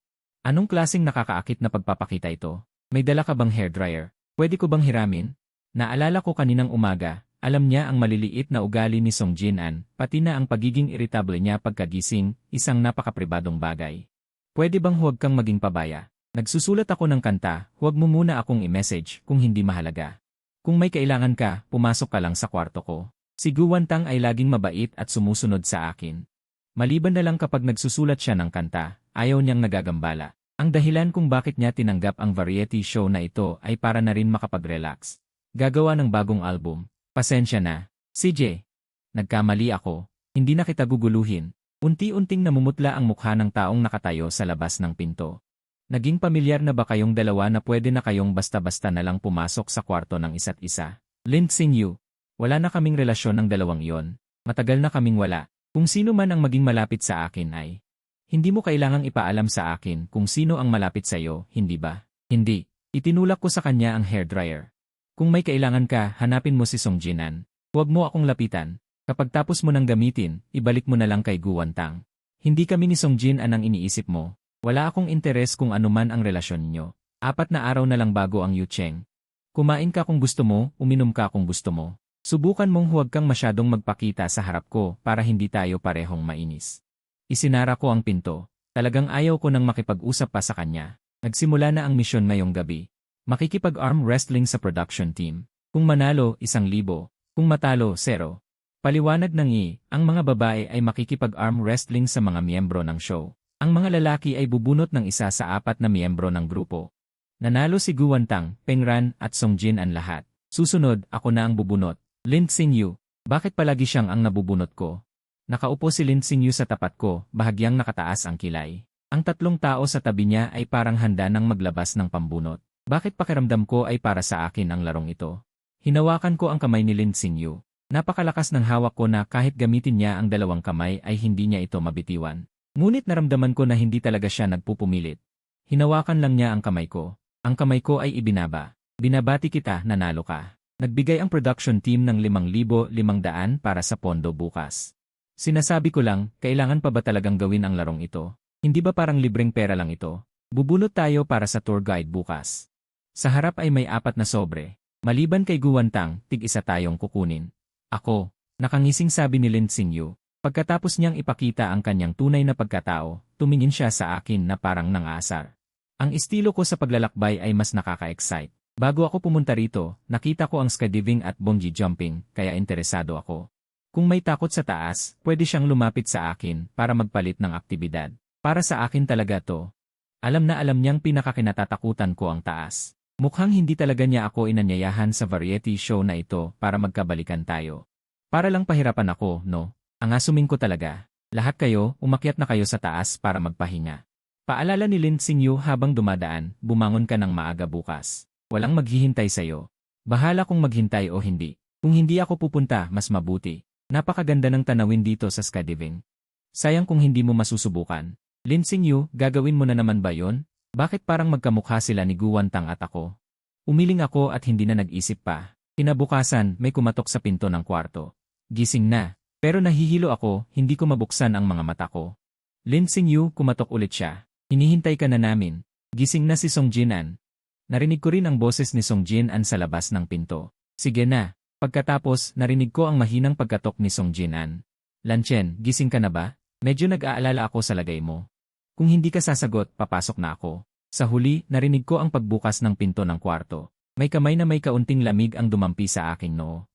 Anong klaseng nakakaakit na pagpapakita ito? May dala ka bang hairdryer? Pwede ko bang hiramin? Naalala ko kaninang umaga. Alam niya ang maliliit na ugali ni Songjin An, pati na ang pagiging irritable niya pagkagising, isang napakapribadong bagay. Pwede bang huwag kang maging pabaya? Nagsusulat ako ng kanta, huwag mo muna akong i-message kung hindi mahalaga. Kung may kailangan ka, pumasok ka lang sa kwarto ko. Si Guan Tang ay laging mabait at sumusunod sa akin. Maliban na lang kapag nagsusulat siya ng kanta, ayaw niyang nagagambala. Ang dahilan kung bakit niya tinanggap ang variety show na ito ay para na rin makapag-relax. Gagawa ng bagong album. Pasensya na. CJ. Nagkamali ako. Hindi na kita guguluhin. Unti-unting namumutla ang mukha ng taong nakatayo sa labas ng pinto. Naging pamilyar na ba kayong dalawa na pwede na kayong basta-basta na lang pumasok sa kwarto ng isa't isa? Lin Xingyu. Wala na kaming relasyon ng dalawang iyon. Matagal na kaming wala. Kung sino man ang maging malapit sa akin ay. Hindi mo kailangang ipaalam sa akin kung sino ang malapit sa iyo, hindi ba? Hindi. Itinulak ko sa kanya ang hairdryer. Kung may kailangan ka, hanapin mo si Songjin An. Huwag mo akong lapitan. Kapag tapos mo nang gamitin, ibalik mo na lang kay Guan Tang. Hindi kami ni Songjin An ang iniisip mo. Wala akong interes kung anuman ang relasyon niyo. 4 na araw na lang bago ang Yucheng. Kumain ka kung gusto mo, uminom ka kung gusto mo. Subukan mong huwag kang masyadong magpakita sa harap ko para hindi tayo parehong mainis. Isinara ko ang pinto. Talagang ayaw ko nang makipag-usap pa sa kanya. Nagsimula na ang misyon ngayong gabi. Makikipag-arm wrestling sa production team. Kung manalo, 1,000. Kung matalo, 0. Paliwanag ng ang mga babae ay makikipag-arm wrestling sa mga miyembro ng show. Ang mga lalaki ay bubunot ng isa sa 4 na miyembro ng grupo. Nanalo si Guwantang, Pengran at Songjin ang lahat. Susunod, ako na ang bubunot. Lin Xingyu. Bakit palagi siyang ang nabubunot ko? Nakaupo si Lin Xingyu sa tapat ko, bahagyang nakataas ang kilay. Ang 3 tao sa tabi niya ay parang handa nang maglabas ng pambunot. Bakit pakiramdam ko ay para sa akin ang larong ito? Hinawakan ko ang kamay ni Lin Xingyu. Napakalakas ng hawak ko na kahit gamitin niya ang 2 kamay ay hindi niya ito mabitiwan. Ngunit naramdaman ko na hindi talaga siya nagpupumilit. Hinawakan lang niya ang kamay ko. Ang kamay ko ay ibinaba. Binabati kita, nanalo ka. Nagbigay ang production team ng 5,500 para sa pondo bukas. Sinasabi ko lang, kailangan pa ba talagang gawin ang larong ito? Hindi ba parang libreng pera lang ito? Bubunot tayo para sa tour guide bukas. Sa harap ay may 4 na sobre. Maliban kay Guwantang, tig-1 tayong kukunin. Ako, nakangising sabi ni Lin Xingyu. Pagkatapos niyang ipakita ang kanyang tunay na pagkatao, tumingin siya sa akin na parang nangaasar. Ang estilo ko sa paglalakbay ay mas nakaka-excite. Bago ako pumunta rito, nakita ko ang skydiving at bungee jumping, kaya interesado ako. Kung may takot sa taas, pwede siyang lumapit sa akin para magpalit ng aktibidad. Para sa akin talaga to. Alam na alam niyang pinakakinatatakutan ko ang taas. Mukhang hindi talaga niya ako inanyayahan sa variety show na ito para magkabalikan tayo. Para lang pahirapan ako, no? Ang asuming ko talaga. Lahat kayo, umakyat na kayo sa taas para magpahinga. Paalala ni Lin Xingyu habang dumadaan, bumangon ka ng maaga bukas. Walang maghihintay sa'yo. Bahala kung maghintay o hindi. Kung hindi ako pupunta, mas mabuti. Napakaganda ng tanawin dito sa skydiving. Sayang kung hindi mo masusubukan. Lin Xingyu, gagawin mo na naman ba yon? Bakit parang magkamukha sila ni Guwantang at ako? Umiling ako at hindi na nag-isip pa. Kinabukasan, may kumatok sa pinto ng kwarto. Gising na. Pero nahihilo ako, hindi ko mabuksan ang mga mata ko. Lin Xingyu, kumatok ulit siya. Hinihintay ka na namin. Gising na si Songjin An. Narinig ko rin ang boses ni Songjin An sa labas ng pinto. Sige na. Pagkatapos, narinig ko ang mahinang pagkatok ni Songjin An. Lanchen, gising ka na ba? Medyo nag-aalala ako sa lagay mo. Kung hindi ka sasagot, papasok na ako. Sa huli, narinig ko ang pagbukas ng pinto ng kwarto. May kamay na may kaunting lamig ang dumampi sa aking noo.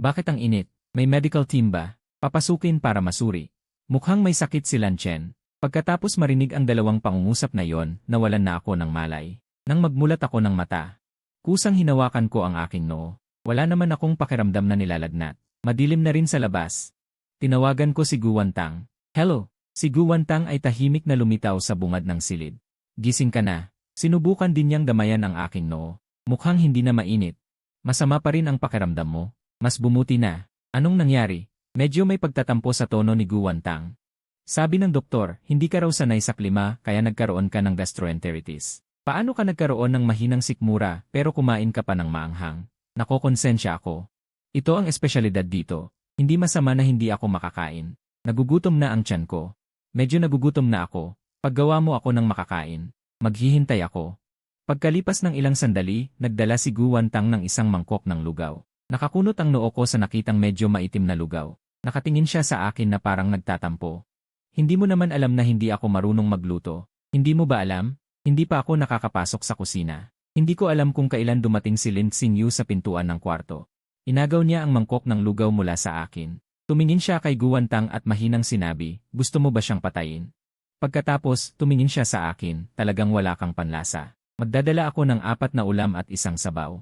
Bakit ang init? May medical team ba? Papasukin para masuri. Mukhang may sakit si Lanchen. Pagkatapos marinig ang 2 pangungusap na yon, nawalan na ako ng malay. Nang magmulat ako ng mata. Kusang hinawakan ko ang aking noo. Wala naman akong pakiramdam na nilalagnat. Madilim na rin sa labas. Tinawagan ko si Guwantang. Hello. Si Guwantang ay tahimik na lumitaw sa bungad ng silid. Gising ka na. Sinubukan din niyang damayan ang aking noo. Mukhang hindi na mainit. Masama pa rin ang pakiramdam mo. Mas bumuti na. Anong nangyari? Medyo may pagtatampo sa tono ni Guwantang. Sabi ng doktor, hindi ka raw sanay sa klima kaya nagkaroon ka ng gastroenteritis. Paano ka nagkaroon ng mahinang sikmura pero kumain ka pa ng maanghang? Nakokonsensya ako. Ito ang espesyalidad dito. Hindi masama na hindi ako makakain. Nagugutom na ang tiyan ko. Medyo nagugutom na ako. Paggawa mo ako ng makakain. Maghihintay ako. Pagkalipas ng ilang sandali, nagdala si Guwantang ng isang mangkok ng lugaw. Nakakunot ang noo ko sa nakitang medyo maitim na lugaw. Nakatingin siya sa akin na parang nagtatampo. Hindi mo naman alam na hindi ako marunong magluto. Hindi mo ba alam? Hindi pa ako nakakapasok sa kusina. Hindi ko alam kung kailan dumating si Lin Xingyu sa pintuan ng kwarto. Inagaw niya ang mangkok ng lugaw mula sa akin. Tumingin siya kay Guwantang at mahinang sinabi, gusto mo ba siyang patayin? Pagkatapos, tumingin siya sa akin, talagang wala kang panlasa. Magdadala ako ng 4 na ulam at isang sabaw.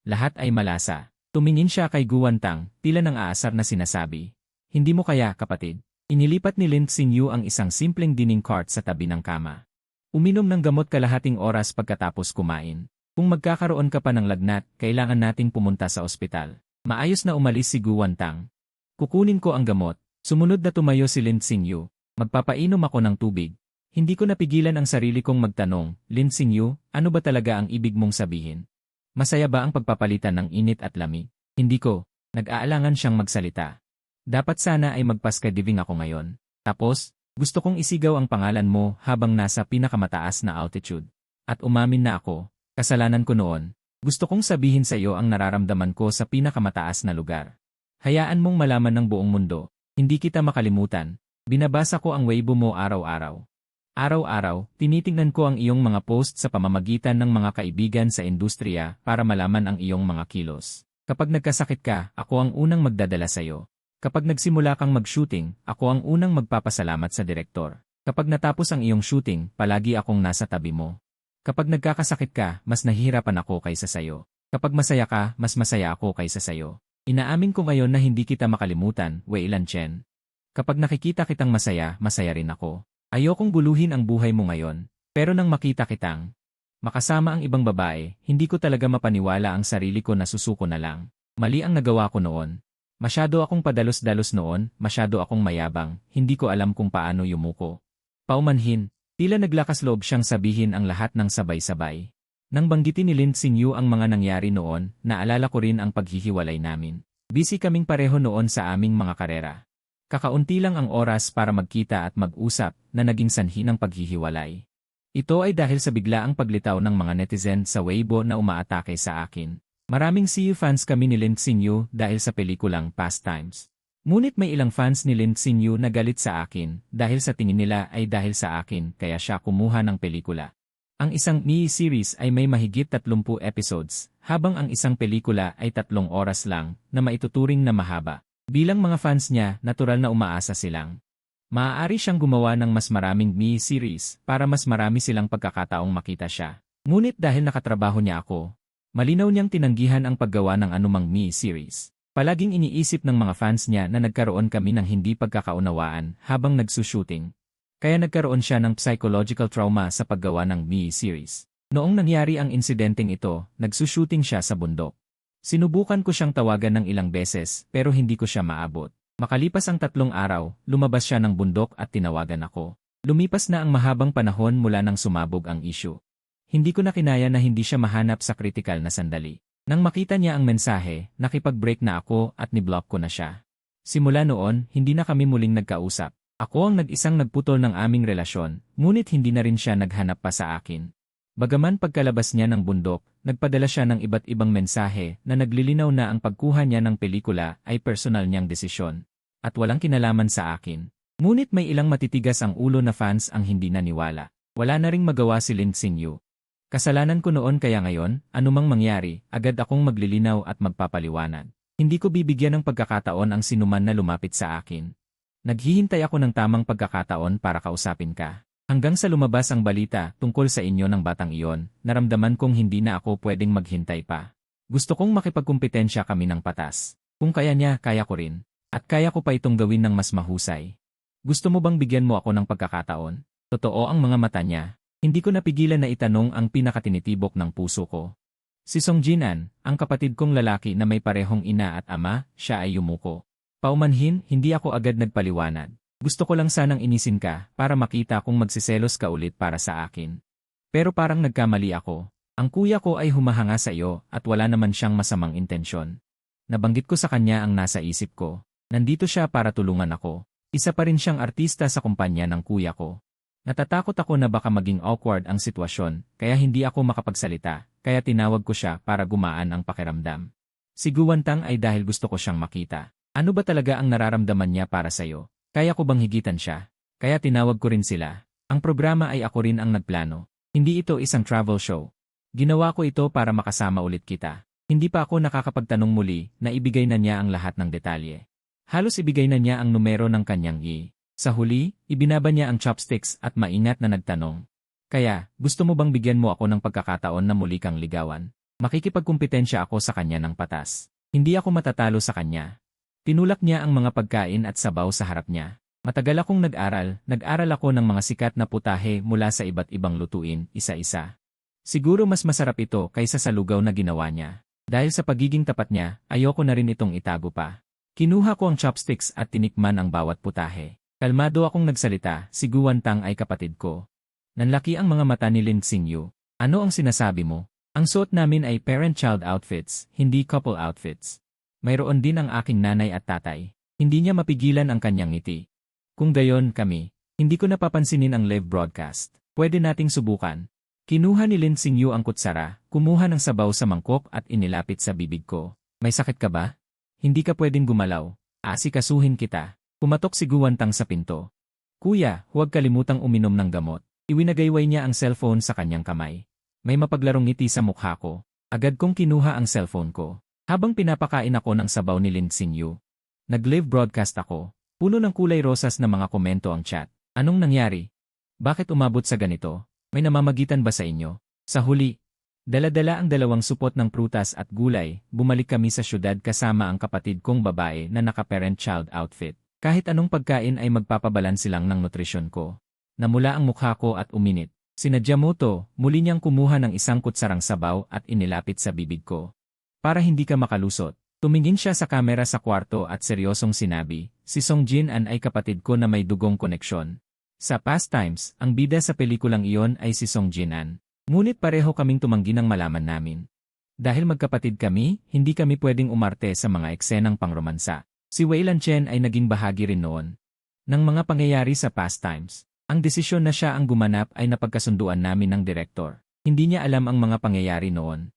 Lahat ay malasa. Tumingin siya kay Guwantang, tila nang aasar na sinasabi. Hindi mo kaya, kapatid? Inilipat ni Lin Xingyu ang isang simpleng dining cart sa tabi ng kama. Uminom ng gamot kalahating oras pagkatapos kumain. Kung magkakaroon ka pa ng lagnat, kailangan nating pumunta sa ospital. Maayos na umalis si Guwantang. Kukunin ko ang gamot. Sumunod na tumayo si Lin Xingyu. Magpapainom ako ng tubig. Hindi ko napigilan ang sarili kong magtanong, Lin Xingyu, ano ba talaga ang ibig mong sabihin? Masaya ba ang pagpapalitan ng init at lamig? Hindi ko. Nag-aalangan siyang magsalita. Dapat sana ay magpa-skydiving ako ngayon. Tapos, Gusto kong isigaw ang pangalan mo habang nasa pinakamataas na altitude. At umamin na ako, kasalanan ko noon. Gusto kong sabihin sa iyo ang nararamdaman ko sa pinakamataas na lugar. Hayaan mong malaman ng buong mundo, hindi kita makalimutan. Binabasa ko ang Weibo mo araw-araw. Araw-araw, tinitingnan ko ang iyong mga post sa pamamagitan ng mga kaibigan sa industriya para malaman ang iyong mga kilos. Kapag nagkasakit ka, ako ang unang magdadala sa iyo. Kapag nagsimula kang mag-shooting, ako ang unang magpapasalamat sa direktor. Kapag natapos ang iyong shooting, palagi akong nasa tabi mo. Kapag nagkakasakit ka, mas nahihirapan ako kaysa sayo. Kapag masaya ka, mas masaya ako kaysa sayo. Inaamin ko ngayon na hindi kita makalimutan, Wei Lan Chen. Kapag nakikita kitang masaya, masaya rin ako. Ayokong guluhin ang buhay mo ngayon, pero nang makita kitang makasama ang ibang babae, hindi ko talaga mapaniwala ang sarili ko na susuko na lang. Mali ang nagawa ko noon. Masyado akong padalos-dalos noon, masyado akong mayabang, hindi ko alam kung paano yumuko. Paumanhin, tila naglakas loob siyang sabihin ang lahat ng sabay-sabay. Nang banggitin ni Lin Xingyu ang mga nangyari noon, naalala ko rin ang paghihiwalay namin. Busy kaming pareho noon sa aming mga karera. Kakaunti lang ang oras para magkita at mag-usap na naging sanhi ng paghihiwalay. Ito ay dahil sa biglaang paglitaw ng mga netizen sa Weibo na umaatake sa akin. Maraming CU fans kami ni Lin Xingyu dahil sa pelikulang Past Times. Ngunit may ilang fans ni Lin Xingyu na galit sa akin dahil sa tingin nila ay dahil sa akin kaya siya kumuha ng pelikula. Ang isang mini-series ay may mahigit 30 episodes, habang ang isang pelikula ay 3 oras lang na maituturing na mahaba. Bilang mga fans niya, natural na umaasa silang maaari siyang gumawa ng mas maraming mini-series para mas marami silang pagkakataong makita siya. Ngunit dahil nakatrabaho niya ako, malinaw niyang tinanggihan ang paggawa ng anumang mini-series. Palaging iniisip ng mga fans niya na nagkaroon kami ng hindi pagkakaunawaan habang nagsushooting. Kaya nagkaroon siya ng psychological trauma sa paggawa ng mini-series. Noong nangyari ang insidenteng ito, nagsushooting siya sa bundok. Sinubukan ko siyang tawagan ng ilang beses pero hindi ko siya maabot. Makalipas ang 3 araw, lumabas siya ng bundok at tinawagan ako. Lumipas na ang mahabang panahon mula nang sumabog ang issue. Hindi ko na kinaya na hindi siya mahanap sa kritikal na sandali. Nang makita niya ang mensahe, nakipag-break na ako at ni-block ko na siya. Simula noon, hindi na kami muling nagkausap. Ako ang nag-isang nagputol ng aming relasyon, ngunit hindi na rin siya naghanap pa sa akin. Bagaman pagkalabas niya ng bundok, nagpadala siya ng iba't ibang mensahe na naglilinaw na ang pagkuha niya ng pelikula ay personal niyang desisyon at walang kinalaman sa akin. Ngunit may ilang matitigas ang ulo na fans ang hindi naniwala. Wala na ring magawa si Lin Xingyu. Kasalanan ko noon kaya ngayon, anumang mangyari, agad akong maglilinaw at magpapaliwanag. Hindi ko bibigyan ng pagkakataon ang sinuman na lumapit sa akin. Naghihintay ako ng tamang pagkakataon para kausapin ka. Hanggang sa lumabas ang balita tungkol sa inyo ng batang iyon, naramdaman kong hindi na ako pwedeng maghintay pa. Gusto kong makipagkumpetensya kami ng patas. Kung kaya niya, kaya ko rin. At kaya ko pa itong gawin ng mas mahusay. Gusto mo bang bigyan mo ako ng pagkakataon? Totoo ang mga mata niya. Hindi ko napigilan na itanong ang pinakatinitibok ng puso ko. Si Song Jinan, ang kapatid kong lalaki na may parehong ina at ama, siya ay yumuko. Paumanhin, hindi ako agad nagpaliwanag. Gusto ko lang sanang inisin ka para makita kung magsiselos ka ulit para sa akin. Pero parang nagkamali ako. Ang kuya ko ay humahanga sa iyo at wala naman siyang masamang intensyon. Nabanggit ko sa kanya ang nasa isip ko. Nandito siya para tulungan ako. Isa pa rin siyang artista sa kumpanya ng kuya ko. Natatakot ako na baka maging awkward ang sitwasyon kaya hindi ako makapagsalita kaya tinawag ko siya para gumaan ang pakiramdam. Si Guwantang ay dahil gusto ko siyang makita. Ano ba talaga ang nararamdaman niya para sa iyo? Kaya ko bang higitan siya? Kaya tinawag ko rin sila. Ang programa ay ako rin ang nagplano. Hindi ito isang travel show. Ginawa ko ito para makasama ulit kita. Hindi pa ako nakakapagtanong muli na ibigay na niya ang lahat ng detalye. Halos ibigay na niya ang numero ng kanyang Sa huli, ibinaba niya ang chopsticks at maingat na nagtanong. Kaya, gusto mo bang bigyan mo ako ng pagkakataon na muli kang ligawan? Makikipagkumpetensya ako sa kanya ng patas. Hindi ako matatalo sa kanya. Tinulak niya ang mga pagkain at sabaw sa harap niya. Matagal akong nag-aral ako ng mga sikat na putahe mula sa iba't ibang lutuin, isa-isa. Siguro mas masarap ito kaysa sa lugaw na ginawa niya. Dahil sa pagiging tapat niya, ayoko na rin itong itago pa. Kinuha ko ang chopsticks at tinikman ang bawat putahe. Kalmado akong nagsalita, si Guwantang ay kapatid ko. Nanlaki ang mga mata ni Lin Xingyu. Ano ang sinasabi mo? Ang suot namin ay parent-child outfits, hindi couple outfits. Mayroon din ang aking nanay at tatay. Hindi niya mapigilan ang kanyang ngiti. Kung gayon kami, Hindi ko napapansinin ang live broadcast. Pwede nating subukan. Kinuha ni Lin Xingyu ang kutsara, kumuha ng sabaw sa mangkok at inilapit sa bibig ko. May sakit ka ba? Hindi ka pwedeng gumalaw. Asikasuhin kita. Pumatok si Guwantang sa pinto. Kuya, huwag kalimutang uminom ng gamot. Iwinagayway niya ang cellphone sa kanyang kamay. May mapaglarong ngiti sa mukha ko. Agad kong kinuha ang cellphone ko. Habang pinapakain ako ng sabaw ni Lin Xingyu. Nag-live broadcast ako. Puno ng kulay rosas na mga komento ang chat. Anong nangyari? Bakit umabot sa ganito? May namamagitan ba sa inyo? Sa huli, dala-dala ang 2 supot ng prutas at gulay, bumalik kami sa syudad kasama ang kapatid kong babae na naka-parent-child outfit. Kahit anong pagkain ay magpapabalanse lang ng nutrisyon ko. Namula ang mukha ko at uminit. Sinadya mo to, muli niyang kumuha ng isang kutsarang sabaw at inilapit sa bibig ko. Para hindi ka makalusot, tumingin siya sa kamera sa kwarto at seryosong sinabi, si Song Jin-an ay kapatid ko na may dugong koneksyon. Sa past times, ang bida sa pelikulang iyon ay si Song Jin-an. Ngunit pareho kaming tumanggi ng malaman namin. Dahil magkapatid kami, hindi kami pwedeng umarte sa mga eksenang pangromansa. Si Wei Lanchen ay naging bahagi rin noon. Nang mga pangyayari sa past times, ang desisyon na siya ang gumanap ay napagkasunduan namin ng direktor. Hindi niya alam ang mga pangyayari noon.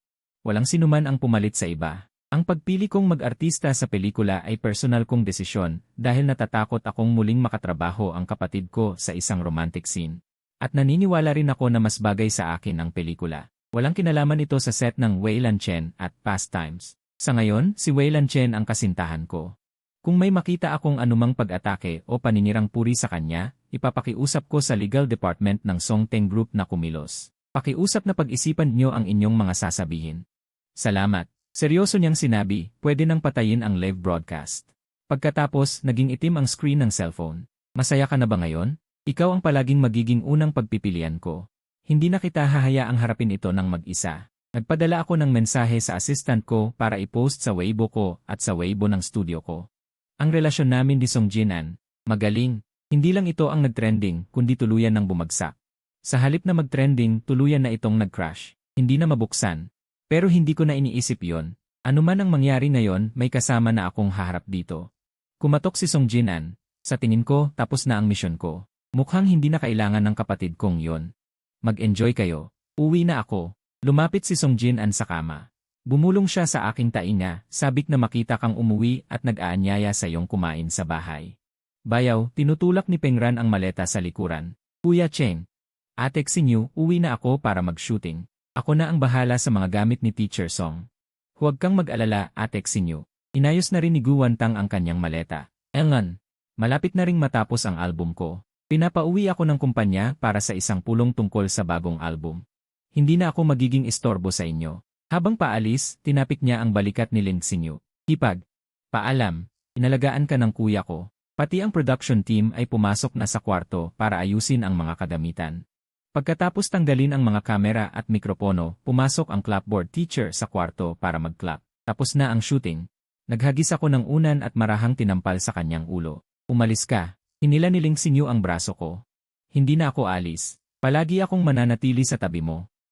Walang sinuman ang pumalit sa iba. Ang pagpili kong mag-artista sa pelikula ay personal kong desisyon dahil natatakot akong muling makatrabaho ang kapatid ko sa isang romantic scene. At naniniwala rin ako na mas bagay sa akin ang pelikula. Walang kinalaman ito sa set ng Wei Lanchen at Past Times. Sa ngayon, si Wei Lanchen ang kasintahan ko. Kung may makita akong anumang pag-atake o paninirang puri sa kanya, ipapakiusap ko sa legal department ng Songteng Group na kumilos. Pakiusap na pag-isipan niyo ang inyong mga sasabihin. Salamat. Seryoso niyang sinabi, pwede nang patayin ang live broadcast. Pagkatapos, naging itim ang screen ng cellphone. Masaya ka na ba ngayon? Ikaw ang palaging magiging unang pagpipilian ko. Hindi na kita hahayaang harapin ito ng mag-isa. Nagpadala ako ng mensahe sa assistant ko para i-post sa Weibo ko at sa Weibo ng studio ko. Ang relasyon namin ni Song Jin-an, magaling. Hindi lang ito ang nag-trending, kundi tuluyan ng bumagsak. Sa halip na mag-trending, tuluyan na itong nag-crash. Hindi na mabuksan. Pero hindi ko na iniisip yon. Ano man ang mangyari ngayon, may kasama na akong haharap dito. Kumatok si Song Jin-an. Sa tingin ko, tapos na ang misyon ko. Mukhang hindi na kailangan ng kapatid kong yon. Mag-enjoy kayo. Uwi na ako. Lumapit si Song Jin-an sa kama. Bumulong siya sa aking tainga, sabik na makita kang umuwi at nag-aanyaya sa iyong kumain sa bahay. Bayaw, tinutulak ni Pengran ang maleta sa likuran. Kuya Cheng. Ate Xingyu, uwi na ako para mag-shooting. Ako na ang bahala sa mga gamit ni Teacher Song. Huwag kang mag-alala, Ate Xingyu. Inayos na rin ni Guwantang ang kanyang maleta. Engan. Malapit na ring matapos ang album ko. Pinapauwi ako ng kumpanya para sa isang pulong tungkol sa bagong album. Hindi na ako magiging istorbo sa inyo. Habang paalis, tinapik niya ang balikat ni Lin Xingyu. Hipag. Paalam. Inalagaan ka ng kuya ko. Pati ang production team ay pumasok na sa kwarto para ayusin ang mga kadamitan. Pagkatapos tanggalin ang mga kamera at mikropono, pumasok ang clapboard teacher sa kwarto para mag-clap. Tapos na ang shooting. Naghagis ako ng unan at marahang tinampal sa kanyang ulo. Umalis ka. Hinila ni Lin Xingyu ang braso ko. Hindi na ako alis. Palagi akong mananatili sa tabi mo.